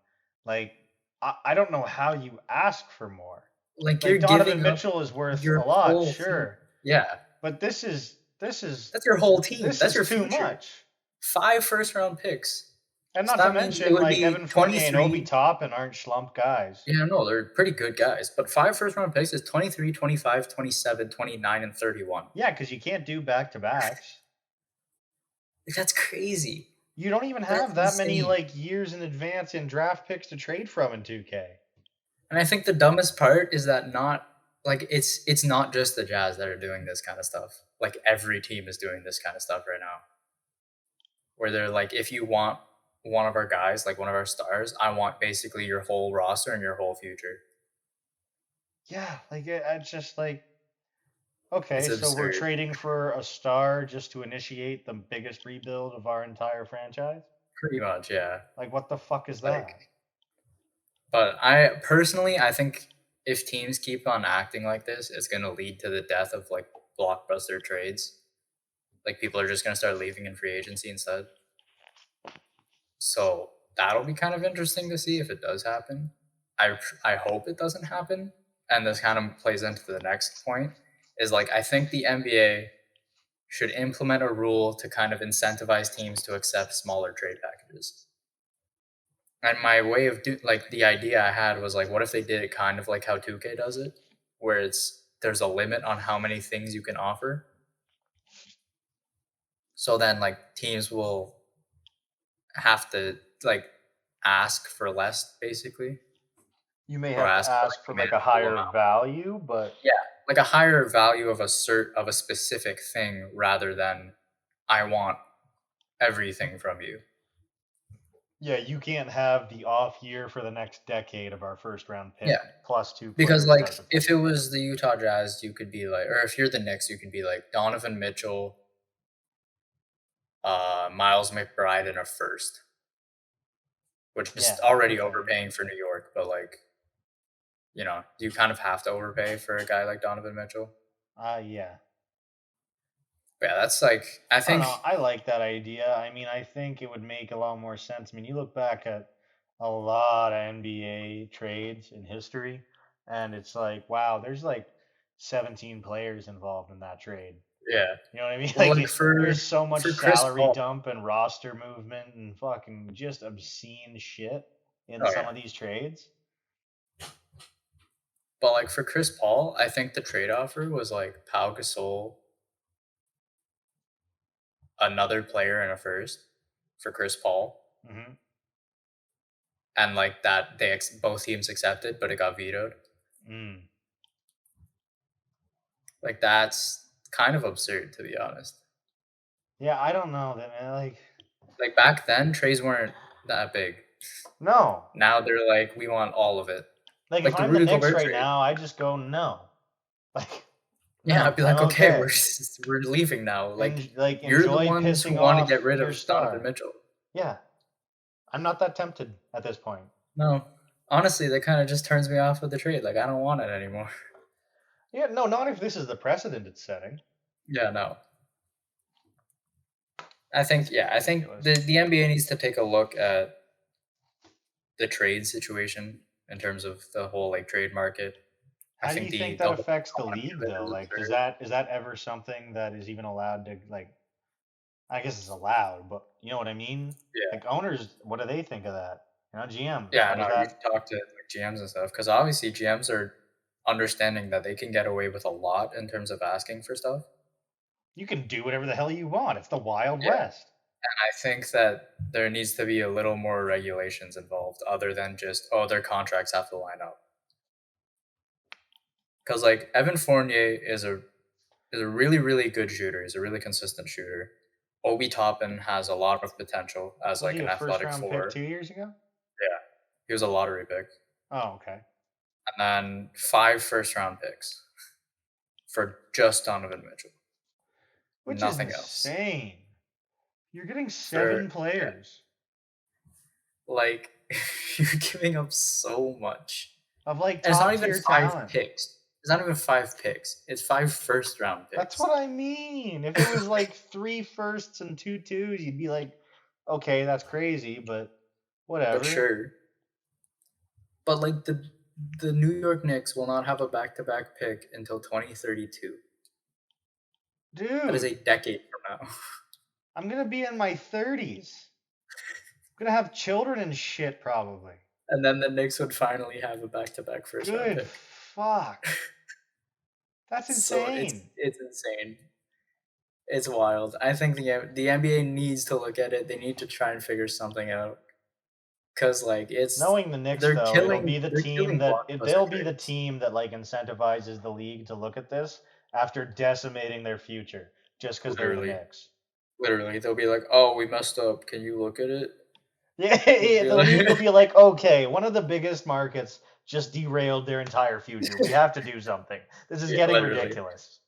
like, I don't know how you ask for more.
Like you're
Like Donovan
giving up
Mitchell is worth
your
a lot,
whole thing.
sure,
Yeah,
but
that's your whole team.
this
That's
is
your
too
future.
much.
5 first-round picks.
And
So
not to
that means it
mention,
would
like
be
Evan Fournier and Obi
23.
Toppin aren't schlump guys.
Yeah, no, they're pretty good guys. But 5 first-round picks is 23, 25, 27, 29, and 31.
Yeah, because you can't do back to backs.
Like, that's crazy.
You don't even
That's
have that many
insane.
like years in advance in draft picks to trade from in 2K.
And I think the dumbest part is that not like it's not just the Jazz that are doing this kind of stuff. Like every team is doing this kind of stuff right now. Where they're like, if you want one of our guys, like one of our stars, I want basically your whole roster and your whole future.
Yeah, like it's just like
It's
okay, so we're
absurd.
trading for a star just to initiate the biggest rebuild of our entire franchise?
Pretty much, yeah.
Like what the fuck is that?
Like, but I personally, I think if teams keep on acting like this, it's going to lead to the death of like blockbuster trades. Like people are just going to start leaving in free agency instead. So that'll be kind of interesting to see if it does happen. I hope it doesn't happen. And this kind of plays into the next point is like I think the NBA should implement a rule to kind of incentivize teams to accept smaller trade packages. And my way of like the idea I had was like, what if they did it kind of like how 2K does it, where there's a limit on how many things you can offer. So then like teams will have to like ask for less basically,
You may
or
have to
ask for
ask
like
for
a
like a
manageable
higher
amount.
value, but
Yeah, like a higher value of a specific thing rather than I want everything from you.
yeah, you can't have the off year for the next decade of our first round
Yeah,
pick plus two
because
players
like
type of
if
thing.
it was the Utah Jazz, you could be like, or if you're the Knicks, you could be like Donovan Mitchell, Miles McBride, and a first, which is
Yeah,
already
okay.
overpaying for New York. But like, you kind of have to overpay for a guy like Donovan Mitchell.
Yeah.
But yeah, that's like I
I don't know.
think
I like that idea. I mean, I think it would make a lot more sense. I mean, you look back at a lot of NBA trades in history, and it's like, wow, there's like 17 players involved in that trade.
yeah.
You know what I mean?
Well,
Like,
like
there's so much
for Chris
salary
Paul.
dump and roster movement and fucking just obscene shit in
Oh
some
yeah.
of these trades.
But like for Chris Paul, I think the trade offer was like Pau Gasol, another player and a first for Chris Paul,
Hmm.
and like that both teams accepted, but it got vetoed.
Mm.
Like that's kind of absurd to be honest.
Yeah, I don't know that, man.
Like back then, trades weren't that big.
No.
Now they're like, we want all of it.
Like if
Like the
I'm the
Rudy
Knicks
Gobert
right
trade.
now, I just go no. Like
Yeah, I'd
no,
be
I'm
like, okay, we're
okay.
we're leaving now. Like you're the
Enjoy
ones who
pissing
want to get
off
rid
your
of Donovan
star.
Mitchell.
Yeah, I'm not that tempted at this point.
No, honestly, that kind of just turns me off with the trade. Like I don't want it anymore.
Yeah, no, not if this is the precedent it's setting.
Yeah, no.
It's
I think
ridiculous.
the NBA needs to take a look at the trade situation in terms of the whole like trade market. I
How do
think
you think
the
that
whole
affects the
economy
league
of it
though?
is
Like,
absurd.
is that ever something that is even allowed to like? I guess it's allowed, but you know what I mean?
Yeah,
Like owners, what do they think of that? GMs,
yeah.
how does
No, you
that?
should talk to like GMs and stuff because obviously GMs are understanding that they can get away with a lot in terms of asking for stuff.
You can do whatever the hell you want. It's the Wild
Yeah,
West.
I think that there needs to be a little more regulations involved other than just oh their contracts have to line up. Because like Evan Fournier is a really good shooter. He's a really consistent shooter. Obi Toppin has a lot of potential as
Was
like
he
an
a first
athletic
round pick
four.
2 years ago?
Yeah, he was a lottery pick,
Oh, okay.
and then 5 first round picks for just Donovan Mitchell,
Which is
nothing else.
insane. You're getting
For
7 players
like you're giving up so much.
of like
And it's not
top
even
tier
5
talent.
picks. It's not even 5 picks. It's 5 first-round
That's
picks.
what I mean. If it was like 3 firsts and 2 twos, you'd be like, okay, that's crazy, but
But
whatever.
sure. But, like, the New York Knicks will not have a back-to-back pick until 2032. That is
Dude,
a decade from now.
I'm gonna be in my 30s. I'm gonna have children and shit probably.
And then the Knicks would finally have a back-to-back first-round
Good
pick.
fuck. That's
So
insane.
it's insane. It's wild. I think the NBA needs to look at it. They need to try and figure something out. 'Cause, like, it's
Knowing the Knicks though,
they're killing blockbuster
they'll be the
trades.
team that like incentivizes the league to look at this after decimating their future just because they're the
Literally.
Knicks.
Literally, they'll be like, "Oh, we messed up. Can you look at it?"
Yeah,
It'll be
the league will
like
be like, okay, one of the biggest markets just derailed their entire future. We have to do something. This is
yeah,
getting
literally.
ridiculous.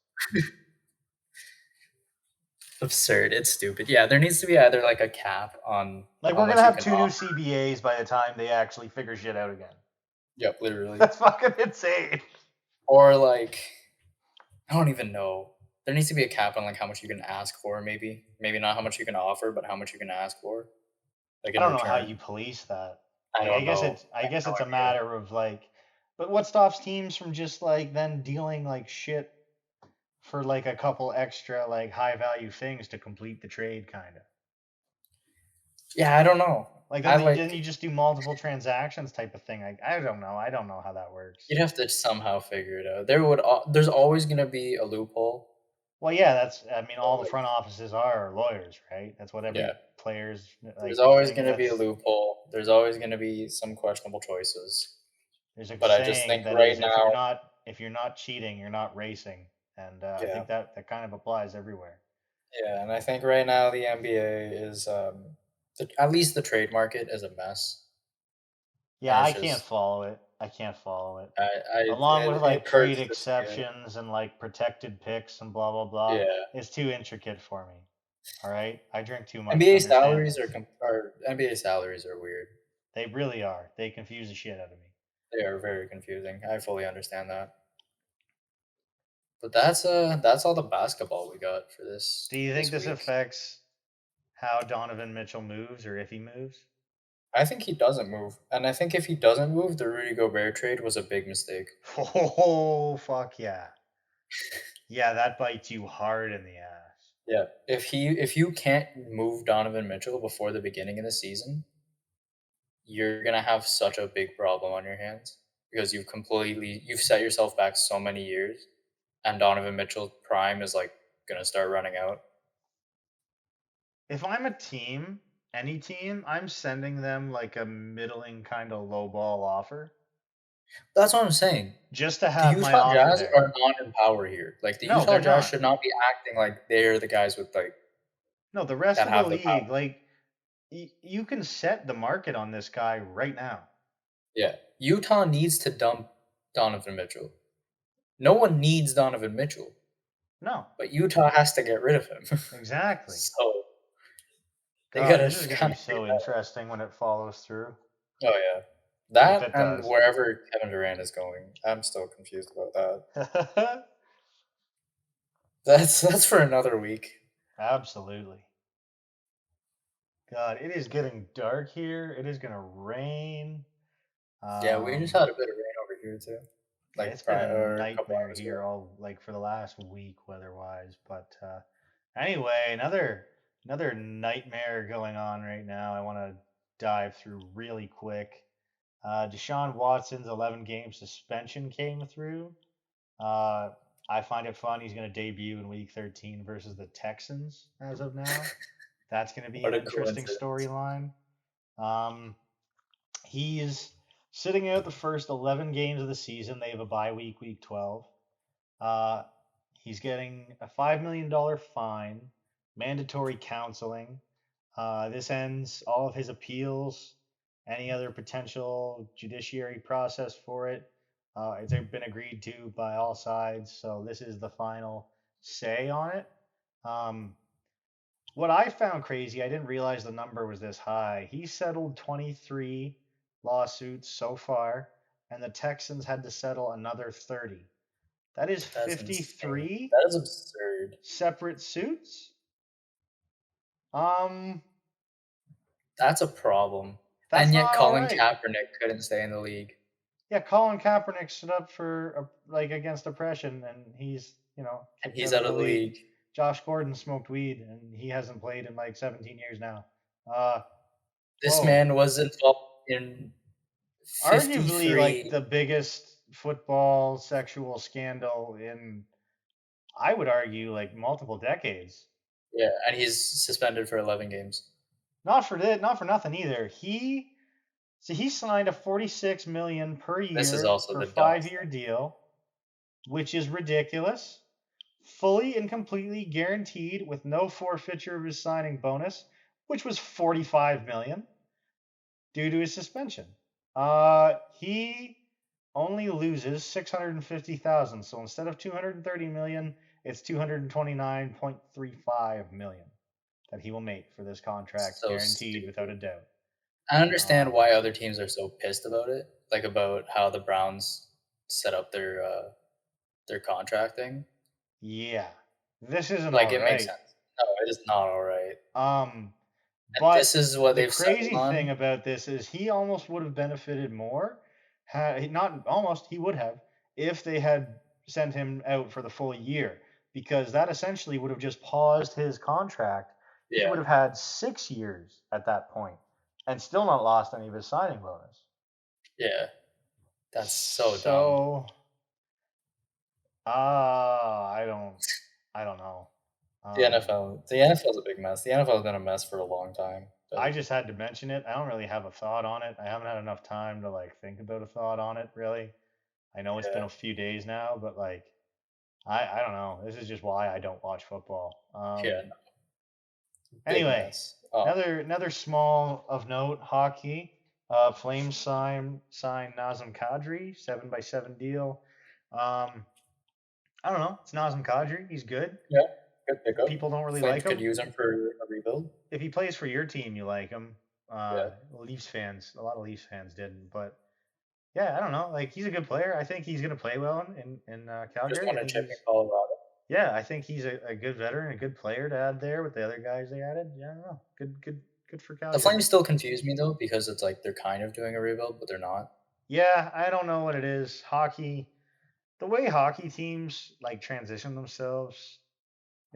Absurd, it's stupid. Yeah, there needs to be either, like, a cap on
Like
how
we're gonna
much you
have
can
2 new
offer.
CBAs by the time they actually figure shit out again.
Yep, literally.
That's fucking insane.
Or, like, I don't even know. There needs to be a cap on, like, how much you can ask for, maybe. Maybe not how much you can offer, but how much you can ask for, like,
I
in
don't know how
return.
you police that.
I don't know.
I
I have
guess
no
it's a
idea.
matter of like, but what stops teams from just like then dealing like shit for like a couple extra like high value things to complete the trade kind of.
Yeah, I don't know.
Like
I,
then
like
you just do multiple transactions type of thing. I don't know. I don't know how that works.
you'd have to somehow figure it out. There's always gonna be a loophole,
Well, yeah, that's I mean
but,
all the
like
front offices are lawyers, right? That's what
yeah.
every player's
There's
like
always
thing.
gonna be a
That's
loophole. There's always gonna be some questionable choices.
there's a
But I just
saying
think
that
right
is
now
if you're not cheating, you're not racing, and I
yeah.
think that kind of applies everywhere.
Yeah, and I think right now the NBA is, at least the trade market is a mess,
Yeah,
and it's
I can't
just
follow it. I can't follow it.
I
Along with
it
like trade
hurts to see it.
exceptions and like protected picks and blah blah blah,
Yeah.
it's too intricate for me. All right, I drink too much to
NBA
understand
salaries
this.
are NBA salaries are weird.
They really are. They confuse the shit out of me.
They are very confusing. I fully understand that. But that's all the basketball we got for
Do you think
this
this
week.
affects how Donovan Mitchell moves or if he moves?
I think he doesn't move, and I think if he doesn't move, the Rudy Gobert trade was a big mistake.
Oh fuck yeah. Yeah, that bites you hard in the ass.
Yeah, if you can't move Donovan Mitchell before the beginning of the season, you're gonna have such a big problem on your hands because you've set yourself back so many years, and Donovan Mitchell's prime is like gonna start running out.
If I'm a team, any team, I'm sending them like a middling kind of low ball offer
That's what I'm saying.
just to
The
have my
Utah
offer
Jazz
there.
are not in power here. Like the
No,
Utah
they're
Jazz
not.
should not be acting like they're the guys with like
No, the rest
that
of the
have the power.
league, like you can set the market on this guy right now.
Yeah, Utah needs to dump Donovan Mitchell. No one needs Donovan Mitchell,
No,
but Utah has to get rid of him.
exactly.
So they
God,
gotta
this is going to
kind
be
of figure
so
that out.
interesting when it follows through.
Oh yeah,
If
that
it
and
does.
wherever Kevin Durant is going, I'm still confused about that. That's for another week.
Absolutely. God, it is getting dark here. It is going to rain.
Yeah, we just
Um,
had a bit of rain over here too,
yeah, it's
like
been a
or a couple
nightmare
hours
here
ago.
all like for the last week weather-wise. But anyway, another nightmare going on right now. I want to dive through really quick. Deshaun Watson's 11 game suspension came through. Uh, I find it fun. He's going to debut in Week 13 versus the Texans as of now. That's going to be
What
an
a
interesting
coincidence!
storyline. Um, he's sitting out the first 11 games of the season. They have a bye week, Week 12. Uh, he's getting a $5 million fine, mandatory counseling. This ends all of his appeals, any other potential judiciary process for it. It's been agreed to by all sides, so this is the final say on it. Um, what I found crazy, I didn't realize the number was this high. He settled 23 lawsuits so far, and the Texans had to settle another 30. That is
That's insane.
53
That is absurd.
separate suits. Um,
That's a problem.
that's
And yet
not all
Colin
right.
Kaepernick couldn't stay in the league.
Yeah, Colin Kaepernick stood up for like against oppression, and he's
And
kicked
he's
out of
out
the
of the
league.
league.
Josh Gordon smoked weed, and he hasn't played in like 17 years now. Uh,
This
whoa,
man was involved in
arguably like
53.
the biggest football sexual scandal in, I would argue, like multiple decades.
Yeah, and he's suspended for 11 games.
Not for nothing either. He signed a 46 million per
This is
year
also
for
the dumbest
5 year
thing.
deal, which is ridiculous. Fully and completely guaranteed with no forfeiture of his signing bonus, which was 45 million due to his suspension. He only loses 650,000. So instead of 230 million, it's 229.35 million that he will make for this contract,
So
guaranteed without
stupid.
a doubt.
I understand
Um,
why other teams are so pissed about it, like about how the Browns set up their contracting.
yeah, this isn't
Like
all
it makes
right.
sense. No, it is not all right.
Um,
And
but
this is what
the
they've settled
crazy thing
on.
about this is he almost would have benefited more, not almost, he would have, if they had sent him out for the full year, because that essentially would have just paused his contract. He would
Yeah,
have had 6 years at that point and still not lost any of his signing bonus.
yeah. That's so dumb.
So, I don't know.
The
Um,
NFL, the NFL is a big mess. The NFL has been a mess for a long time.
I
But
just had to mention it. I don't really have a thought on it. I haven't had enough time to like think about a thought on it really. I know it's been
yeah,
a few days now, but like I don't know. This is just why I don't watch football.
yeah, no, big
Anyway,
mess.
another small of note hockey. Flames sign Nazem Kadri 7x7 deal. Um, I don't know. It's Nazem Kadri. He's good.
Yeah, good pickup.
People don't really
Flames
like
could
him.
use him for a rebuild.
If he plays for your team, you like him.
Yeah,
Leafs fans, a lot of Leafs fans didn't, but yeah, I don't know. Like he's a good player. I think he's gonna play well in
just
Calgary. I
won a
think
chip in
he's
Colorado.
yeah. I think he's a good veteran, a good player to add there with the other guys they added. Yeah, I don't know. Good for
The
Calgary.
Flames still confuse me though because it's like they're kind of doing a rebuild, but they're not.
Yeah, I don't know what it is. Hockey, the way hockey teams like transition themselves.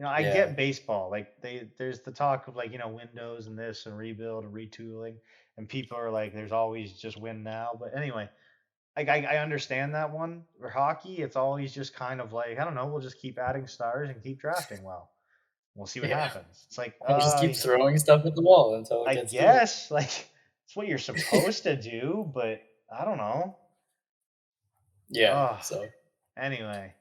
I
Yeah,
get baseball. Like there's the talk of like windows and this and rebuild and retooling, and people are like, there's always just win now. But anyway, like I understand that one. For hockey, it's always just kind of like, I don't know, we'll just keep adding stars and keep drafting well. We'll see what
Yeah.
happens. It's like,
We'll just keep throwing stuff at the wall until it
I
gets through.
guess like it's what you're supposed to do, but I don't know.
Yeah,
Oh,
so
anyway,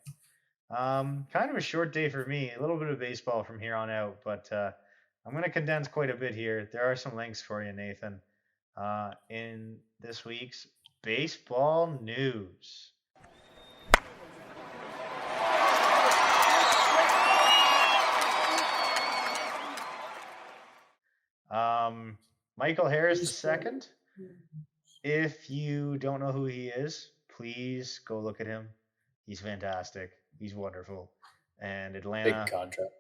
kind of a short day for me. A little bit of baseball from here on out, but I'm going to condense quite a bit here. There are some links for you, Nathan, in this week's baseball news. Um, Michael Harris
baseball.
II. If you don't know who he is, please go look at him. He's fantastic. He's wonderful. And
Big
Atlanta
contract.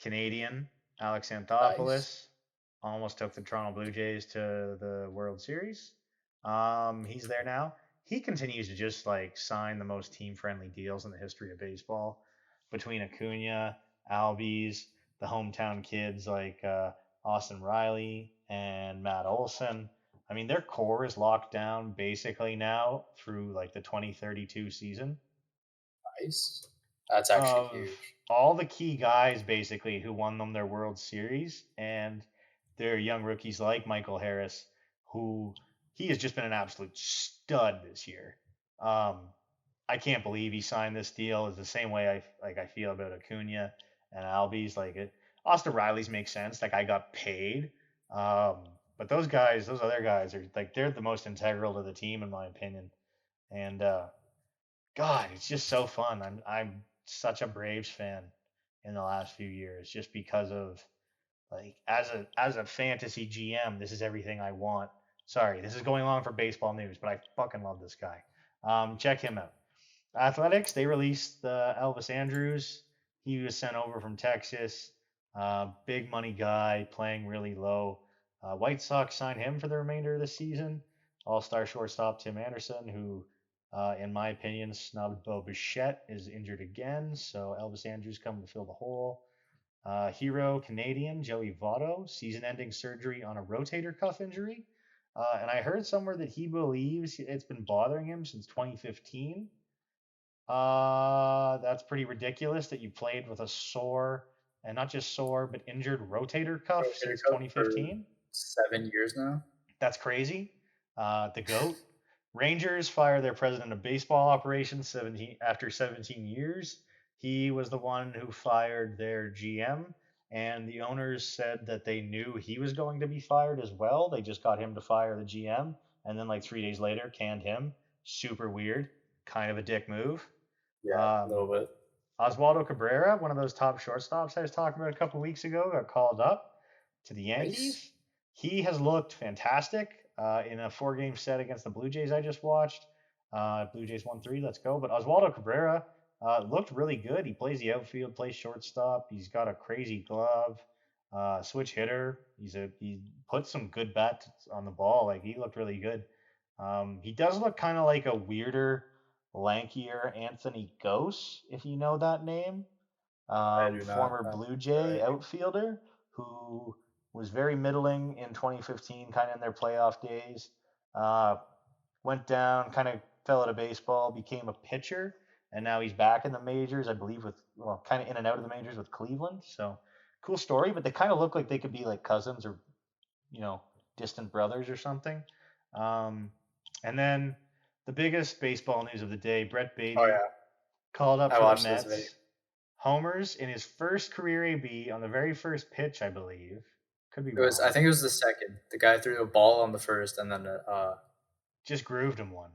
Canadian Alex
Nice.
Anthopoulos almost took the Toronto Blue Jays to the World Series. He's there now. He continues to just like sign the most team friendly deals in the history of baseball between Acuna, Albies, the hometown kids like Austin Riley and Matt Olson. I mean, their core is locked down basically now through like the 2032 season
Nice. That's actually
of
huge.
all the key guys basically who won them their World Series and their young rookies like Michael Harris, who he has just been an absolute stud this year. Um, I can't believe he signed this deal. It's the same way I feel about Acuna and Albies. Like it, Austin Riley's makes sense. Like I got paid, but those guys, those other guys are like they're the most integral to the team in my opinion. And God, it's just so fun. I'm such a Braves fan in the last few years, just because of like as a fantasy GM, this is everything I want. Sorry, this is going along for baseball news, but I fucking love this guy. Check him out. Athletics, they released Elvis Andrews. He was sent over from Texas. Big money guy, playing really low. White Sox signed him for the remainder of the season. All star shortstop Tim Anderson, who, in my opinion, snubbed Bo Bichette, is injured again. So Elvis Andrews coming to fill the hole. Hero Canadian Joey Votto, season ending surgery on a rotator cuff injury. And I heard somewhere that he believes it's been bothering him since 2015. That's pretty ridiculous that you played with a sore and not just sore, but injured rotator cuff
Rotator
since
cuff for
2015.
7 years now.
That's crazy. The GOAT. Rangers fire their president of baseball operations 17 after 17 years. He was the one who fired their GM, and the owners said that they knew he was going to be fired as well. They just got him to fire the GM, and then like 3 days later, canned him. Super weird. Kind of a dick move.
Yeah, a little
Um,
bit.
Oswaldo Cabrera, one of those top shortstops I was talking about a couple weeks ago, got called up to the
Nice.
Yankees. He has looked fantastic in a four-game set against the Blue Jays I just watched. Blue Jays won three. Let's go. But Oswaldo Cabrera looked really good. He plays the outfield, plays shortstop. He's got a crazy glove, switch hitter. He put some good bats on the ball. Like he looked really good. He does look kind of like a weirder, lankier Anthony Gose, if you know that name.
I do not.
Former
Not
Blue Jay
familiar.
outfielder who was very middling in 2015, kind of in their playoff days. Uh, Went down, kind of fell out of baseball, became a pitcher, and now he's back in the majors, I believe, with, well, kind of in and out of the majors with Cleveland. So cool story, but they kind of look like they could be like cousins or, you know, distant brothers or something. Um, and then the biggest baseball news of the day, Brett
Oh
Beatty
yeah,
called up
I
for the
watched this video.
Mets. Homers in his first career AB on the very first pitch, I believe. Could be
It was. I
wrong.
think it was the second. The guy threw the ball on the first, and then
Just grooved him one.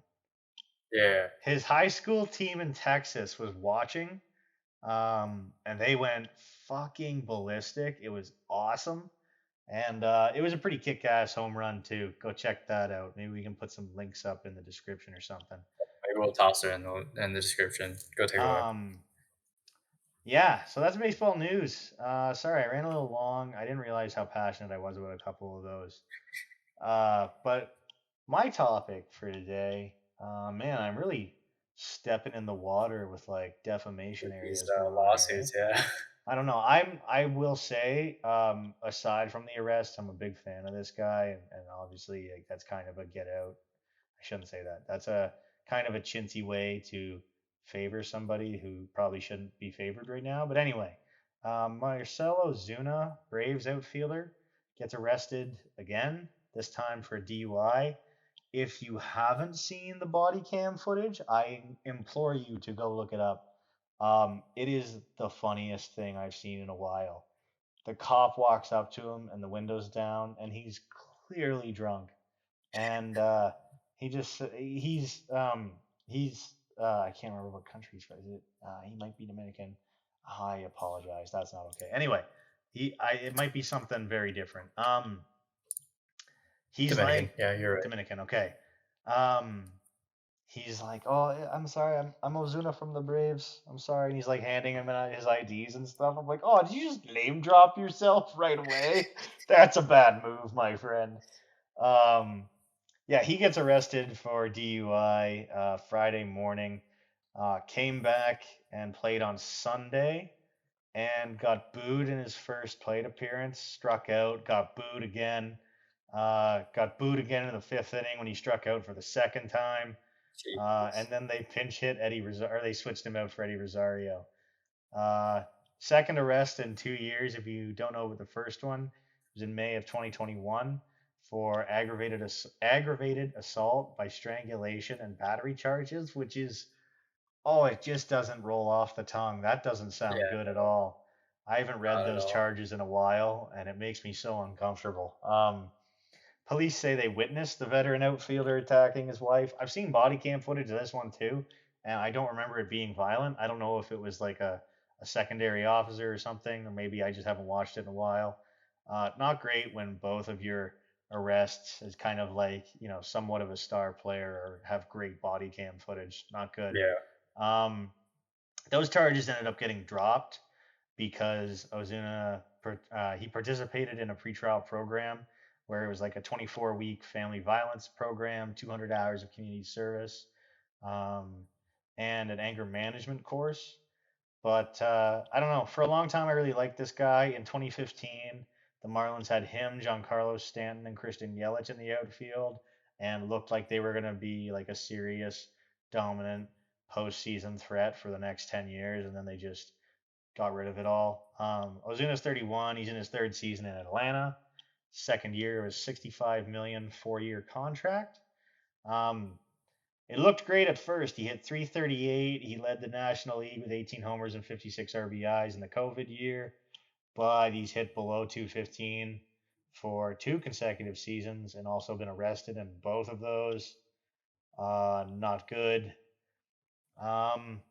yeah,
His high school team in Texas was watching, and they went fucking ballistic. It was awesome. And it was a pretty kick ass home run, too. Go check that out. Maybe we can put some links up in the description or something.
maybe we'll toss it in the description. Go take a look.
Um, Yeah, so that's baseball news. Sorry, I ran a little long. I didn't realize how passionate I was about a couple of those. But my topic for today, man, I'm really stepping in the water with like defamation
With these
areas going on here.
lawsuits, yeah.
I don't know. I will say, aside from the arrest, I'm a big fan of this guy, and obviously like, that's kind of a get out. I shouldn't say that. That's a kind of a chintzy way to favor somebody who probably shouldn't be favored right now. But anyway, Marcelo Zuna, Braves outfielder, gets arrested again, this time for a DUI. If you haven't seen the body cam footage, I implore you to go look it up. It is the funniest thing I've seen in a while. The cop walks up to him and the window's down, and he's clearly drunk, and he just he's I can't remember what country he's from. Is it? He might be Dominican. I apologize. That's not okay. Anyway, it might be something very different. He's
Dominican.
like
Yeah, you're right.
Dominican. Okay. Um, he's like, "Oh, I'm sorry, I'm Ozuna from the Braves. I'm sorry." And he's like handing him his IDs and stuff. I'm like, "Oh, did you just name drop yourself right away? That's a bad move, my friend." Um, yeah, he gets arrested for DUI Friday morning. Came back and played on Sunday and got booed in his first plate appearance. Struck out, got booed again. Got booed again in the fifth inning when he struck out for the second time. And
Jeez.
then they pinch hit Eddie Rosario, or they switched him out for Eddie Rosario. Uh, Second arrest in 2 years. If you don't know what the first one was in May of 2021 for aggravated assault by strangulation and battery charges, which is it just doesn't roll off the tongue. That doesn't sound
Yeah,
good at
no,
all. I haven't read
not at
those
all.
charges in a while, and it makes me so uncomfortable. Police say they witnessed the veteran outfielder attacking his wife. I've seen body cam footage of this one too, and I don't remember it being violent. I don't know if it was like a secondary officer or something, or maybe I just haven't watched it in a while. Not great when both of your arrests is kind of like, somewhat of a star player or have great body cam footage. Not good.
Yeah.
Um, those charges ended up getting dropped because Ozuna he participated in a pretrial program where it was like a 24-week family violence program, 200 hours of community service, um, and an anger management course. But I don't know. For a long time, I really liked this guy. In 2015, the Marlins had him, Giancarlo Stanton, and Christian Yelich in the outfield, and looked like they were going to be like a serious, dominant postseason threat for the next 10 years. And then they just got rid of it all. Ozuna's 31. He's in his third season in Atlanta. Second year of his 65 million 4-year contract. Um, it looked great at first. He hit 338. He led the National League with 18 homers and 56 RBIs in the COVID year, but he's hit below 215 for two consecutive seasons and also been arrested in both of those. Not good. Um,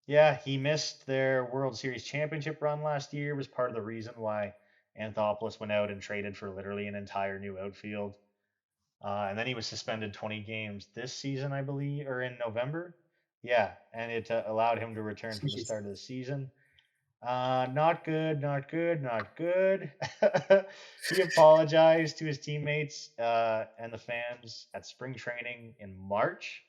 yeah, he missed their World Series championship run last year, was part of the reason why Anthopoulos went out and traded for literally an entire new outfield. And then he was suspended 20 games this season, I believe, or in November. Yeah, and it allowed him to return for the
Jeez.
start of the season. Not good, not good, not good. He apologized to his teammates and the fans at spring training in March,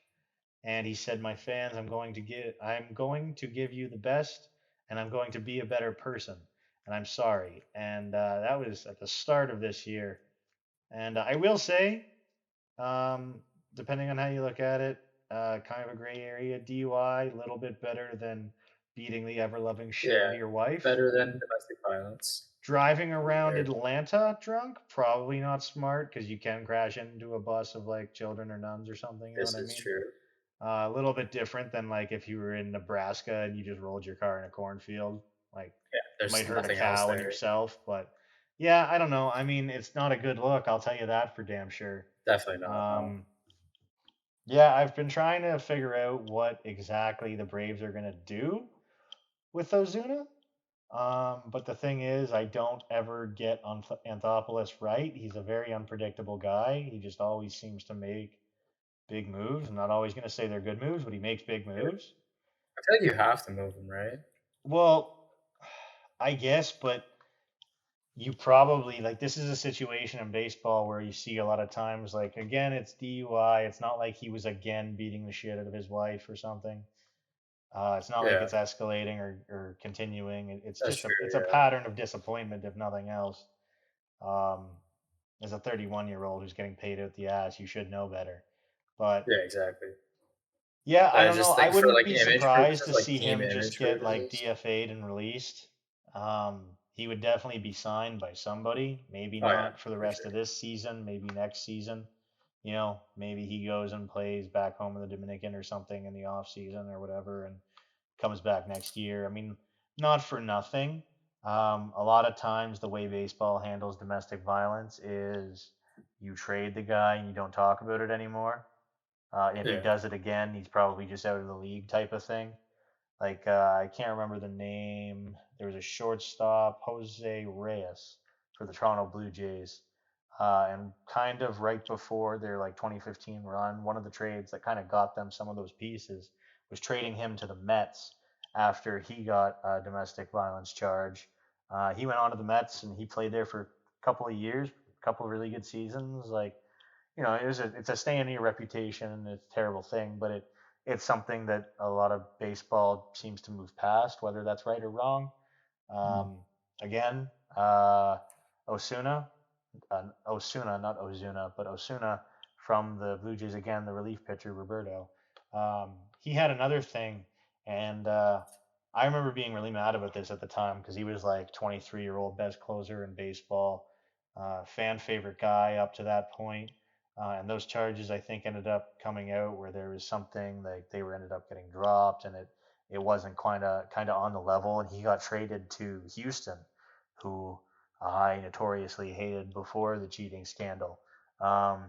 and he said, "My fans, I'm going to give you the best, and I'm going to be a better person, and I'm sorry." And that was at the start of this year. And I will say, um, depending on how you look at it, kind of a gray area. DUI, a little bit better than beating the ever loving shit out
Yeah.
of your wife.
Better than domestic violence.
Driving
To be
around
fair.
Atlanta drunk, probably not smart because you can crash into a bus of like children or nuns or something. You know what
This
I
is
mean?
true.
A little bit different than like if you were in Nebraska and you just rolled your car in a cornfield. Like,
Yeah,
might
there's
hurt a
nothing else
cow and
there.
yourself, but yeah, I don't know. I mean, it's not a good look. I'll tell you that for damn sure.
Definitely not, no.
Um, Yeah, I've been trying to figure out what exactly the Braves are going to do with Ozuna. But the thing is, I don't ever get Anthopoulos right. He's a very unpredictable guy. He just always seems to make big moves. I'm not always going to say they're good moves, but he makes big
Yeah.
moves.
I feel like you have to move him, right?
Well, I guess, but you probably like this is a situation in baseball where you see a lot of times, like, again, it's DUI. It's not like he was again beating the shit out of his wife or something. It's not like
Yeah,
it's escalating or continuing. It's
that's
just
true,
it's a
yeah.
pattern of disappointment, if nothing else. Um, as a 31-year-old who's getting paid out the ass, you should know better. But
Yeah, exactly.
yeah, I
I
don't know.
just
I
think for,
wouldn't
like,
be
image
surprised
purposes,
to
like,
see
team
him just
image
get like
purposes.
DFA'd and released. He would definitely be signed by somebody. Maybe
Oh, yeah,
not for the
for
rest
sure.
of this season, maybe next season. Maybe he goes and plays back home in the Dominican or something in the off season or whatever and comes back next year. I mean, not for nothing. A lot of times the way baseball handles domestic violence is you trade the guy and you don't talk about it anymore. If he
Yeah,
does it again, he's probably just out of the league type of thing. Like I can't remember the name. There was a shortstop, Jose Reyes, for the Toronto Blue Jays, and kind of right before their like 2015 run, one of the trades that kind of got them some of those pieces was trading him to the Mets after he got a domestic violence charge. He went on to the Mets and he played there for a couple of years, a couple of really good seasons. Like it's a stain on your reputation and it's a terrible thing, but it's something that a lot of baseball seems to move past, whether that's right or wrong.
mm,
Um, Again, Osuna, Osuna, not Ozuna, but Osuna from the Blue Jays again, the relief pitcher Roberto. He had another thing, and I remember being really mad about this at the time because he was like 23-year-old best closer in baseball, fan favorite guy up to that point. And those charges, I think, ended up coming out where there was something like they were ended up getting dropped, and it wasn't kind of on the level, and he got traded to Houston, who I notoriously hated before the cheating scandal, um,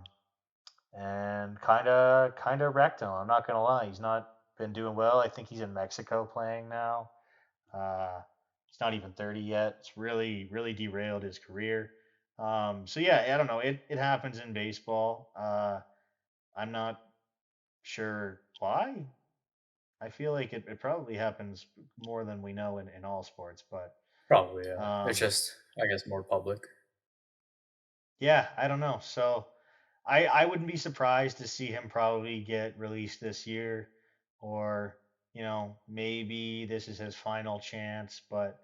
and kind of wrecked him. I'm not gonna lie, he's not been doing well. I think he's in Mexico playing now. Uh, he's not even 30 yet. It's really derailed his career. So yeah, I don't know. It happens in baseball. I'm not sure why. I feel like it probably happens more than we know in all sports, but
probably, yeah. It's
um,
just, I guess, more public.
yeah, I don't know. So I wouldn't be surprised to see him probably get released this year, or maybe this is his final chance. But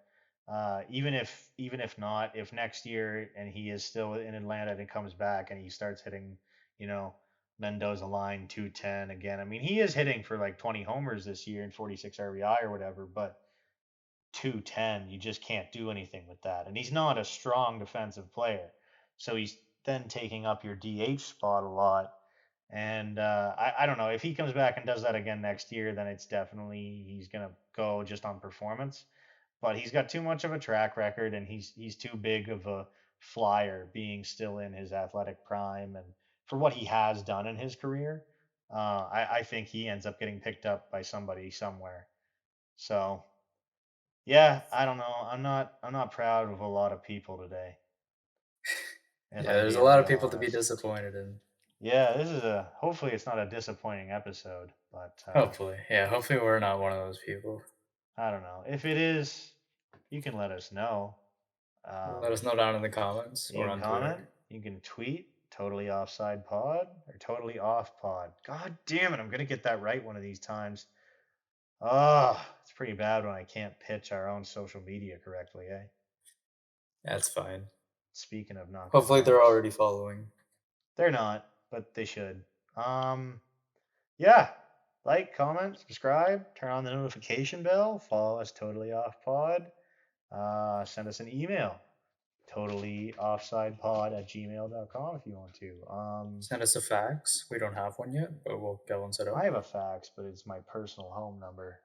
even if not, if next year and he is still in Atlanta and comes back and he starts hitting, you know, Mendoza line 210 again. I mean, he is hitting for like 20 homers this year and 46 RBI or whatever, but 210, you just can't do anything with that. And he's not a strong defensive player. So he's then taking up your DH spot a lot. And I don't know. If he comes back and does that again next year, then it's definitely he's going to go just on performance. But he's got too much of a track record and he's too big of a flyer being still in his athletic prime. And for what he has done in his career, I think he ends up getting picked up by somebody somewhere. So yeah, I don't know. I'm not proud of a lot of people today, if
Yeah,
I'm
there's a
being
lot of
real
people to be
honest.
disappointed in.
Yeah, this is a hopefully it's not a disappointing episode, but
Hopefully. Yeah, hopefully we're not one of those people.
I don't know. If it is, you can let us know.
Let us
Um,
know down in the comments
you
or
can
on
comment,
Twitter.
you can tweet totally offside pod or totally off pod. God damn it, I'm gonna get that right one of these times. Ah, it's pretty bad when I can't pitch our own social media correctly, eh?
That's fine.
Speaking of not good
Hopefully they're
times.
already following.
They're not, but they should. Um, yeah. Like, comment, subscribe, turn on the notification bell, follow us totally off pod. Send us an email, totallyoffsidepod@gmail.com if you want to.
Send us a fax. We don't have one yet, but we'll get one set
I
up.
have a fax, but it's my personal home number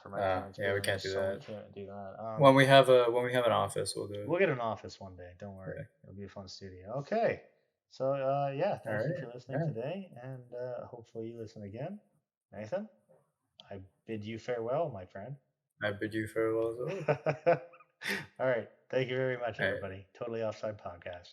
for my parents'
Yeah, we can't
business,
do
so we
that.
can't do that.
When we have an office, we'll do it.
We'll get an office one day. Don't worry.
Yeah.
It'll be a fun studio. Okay. So, yeah,
All
thank you for
right.
listening
Yeah.
today, and hopefully you listen again. Nathan, I bid you farewell, my friend.
I bid you farewell as well.
All right. Thank you very much,
All right.
everybody. Totally Offside Podcast.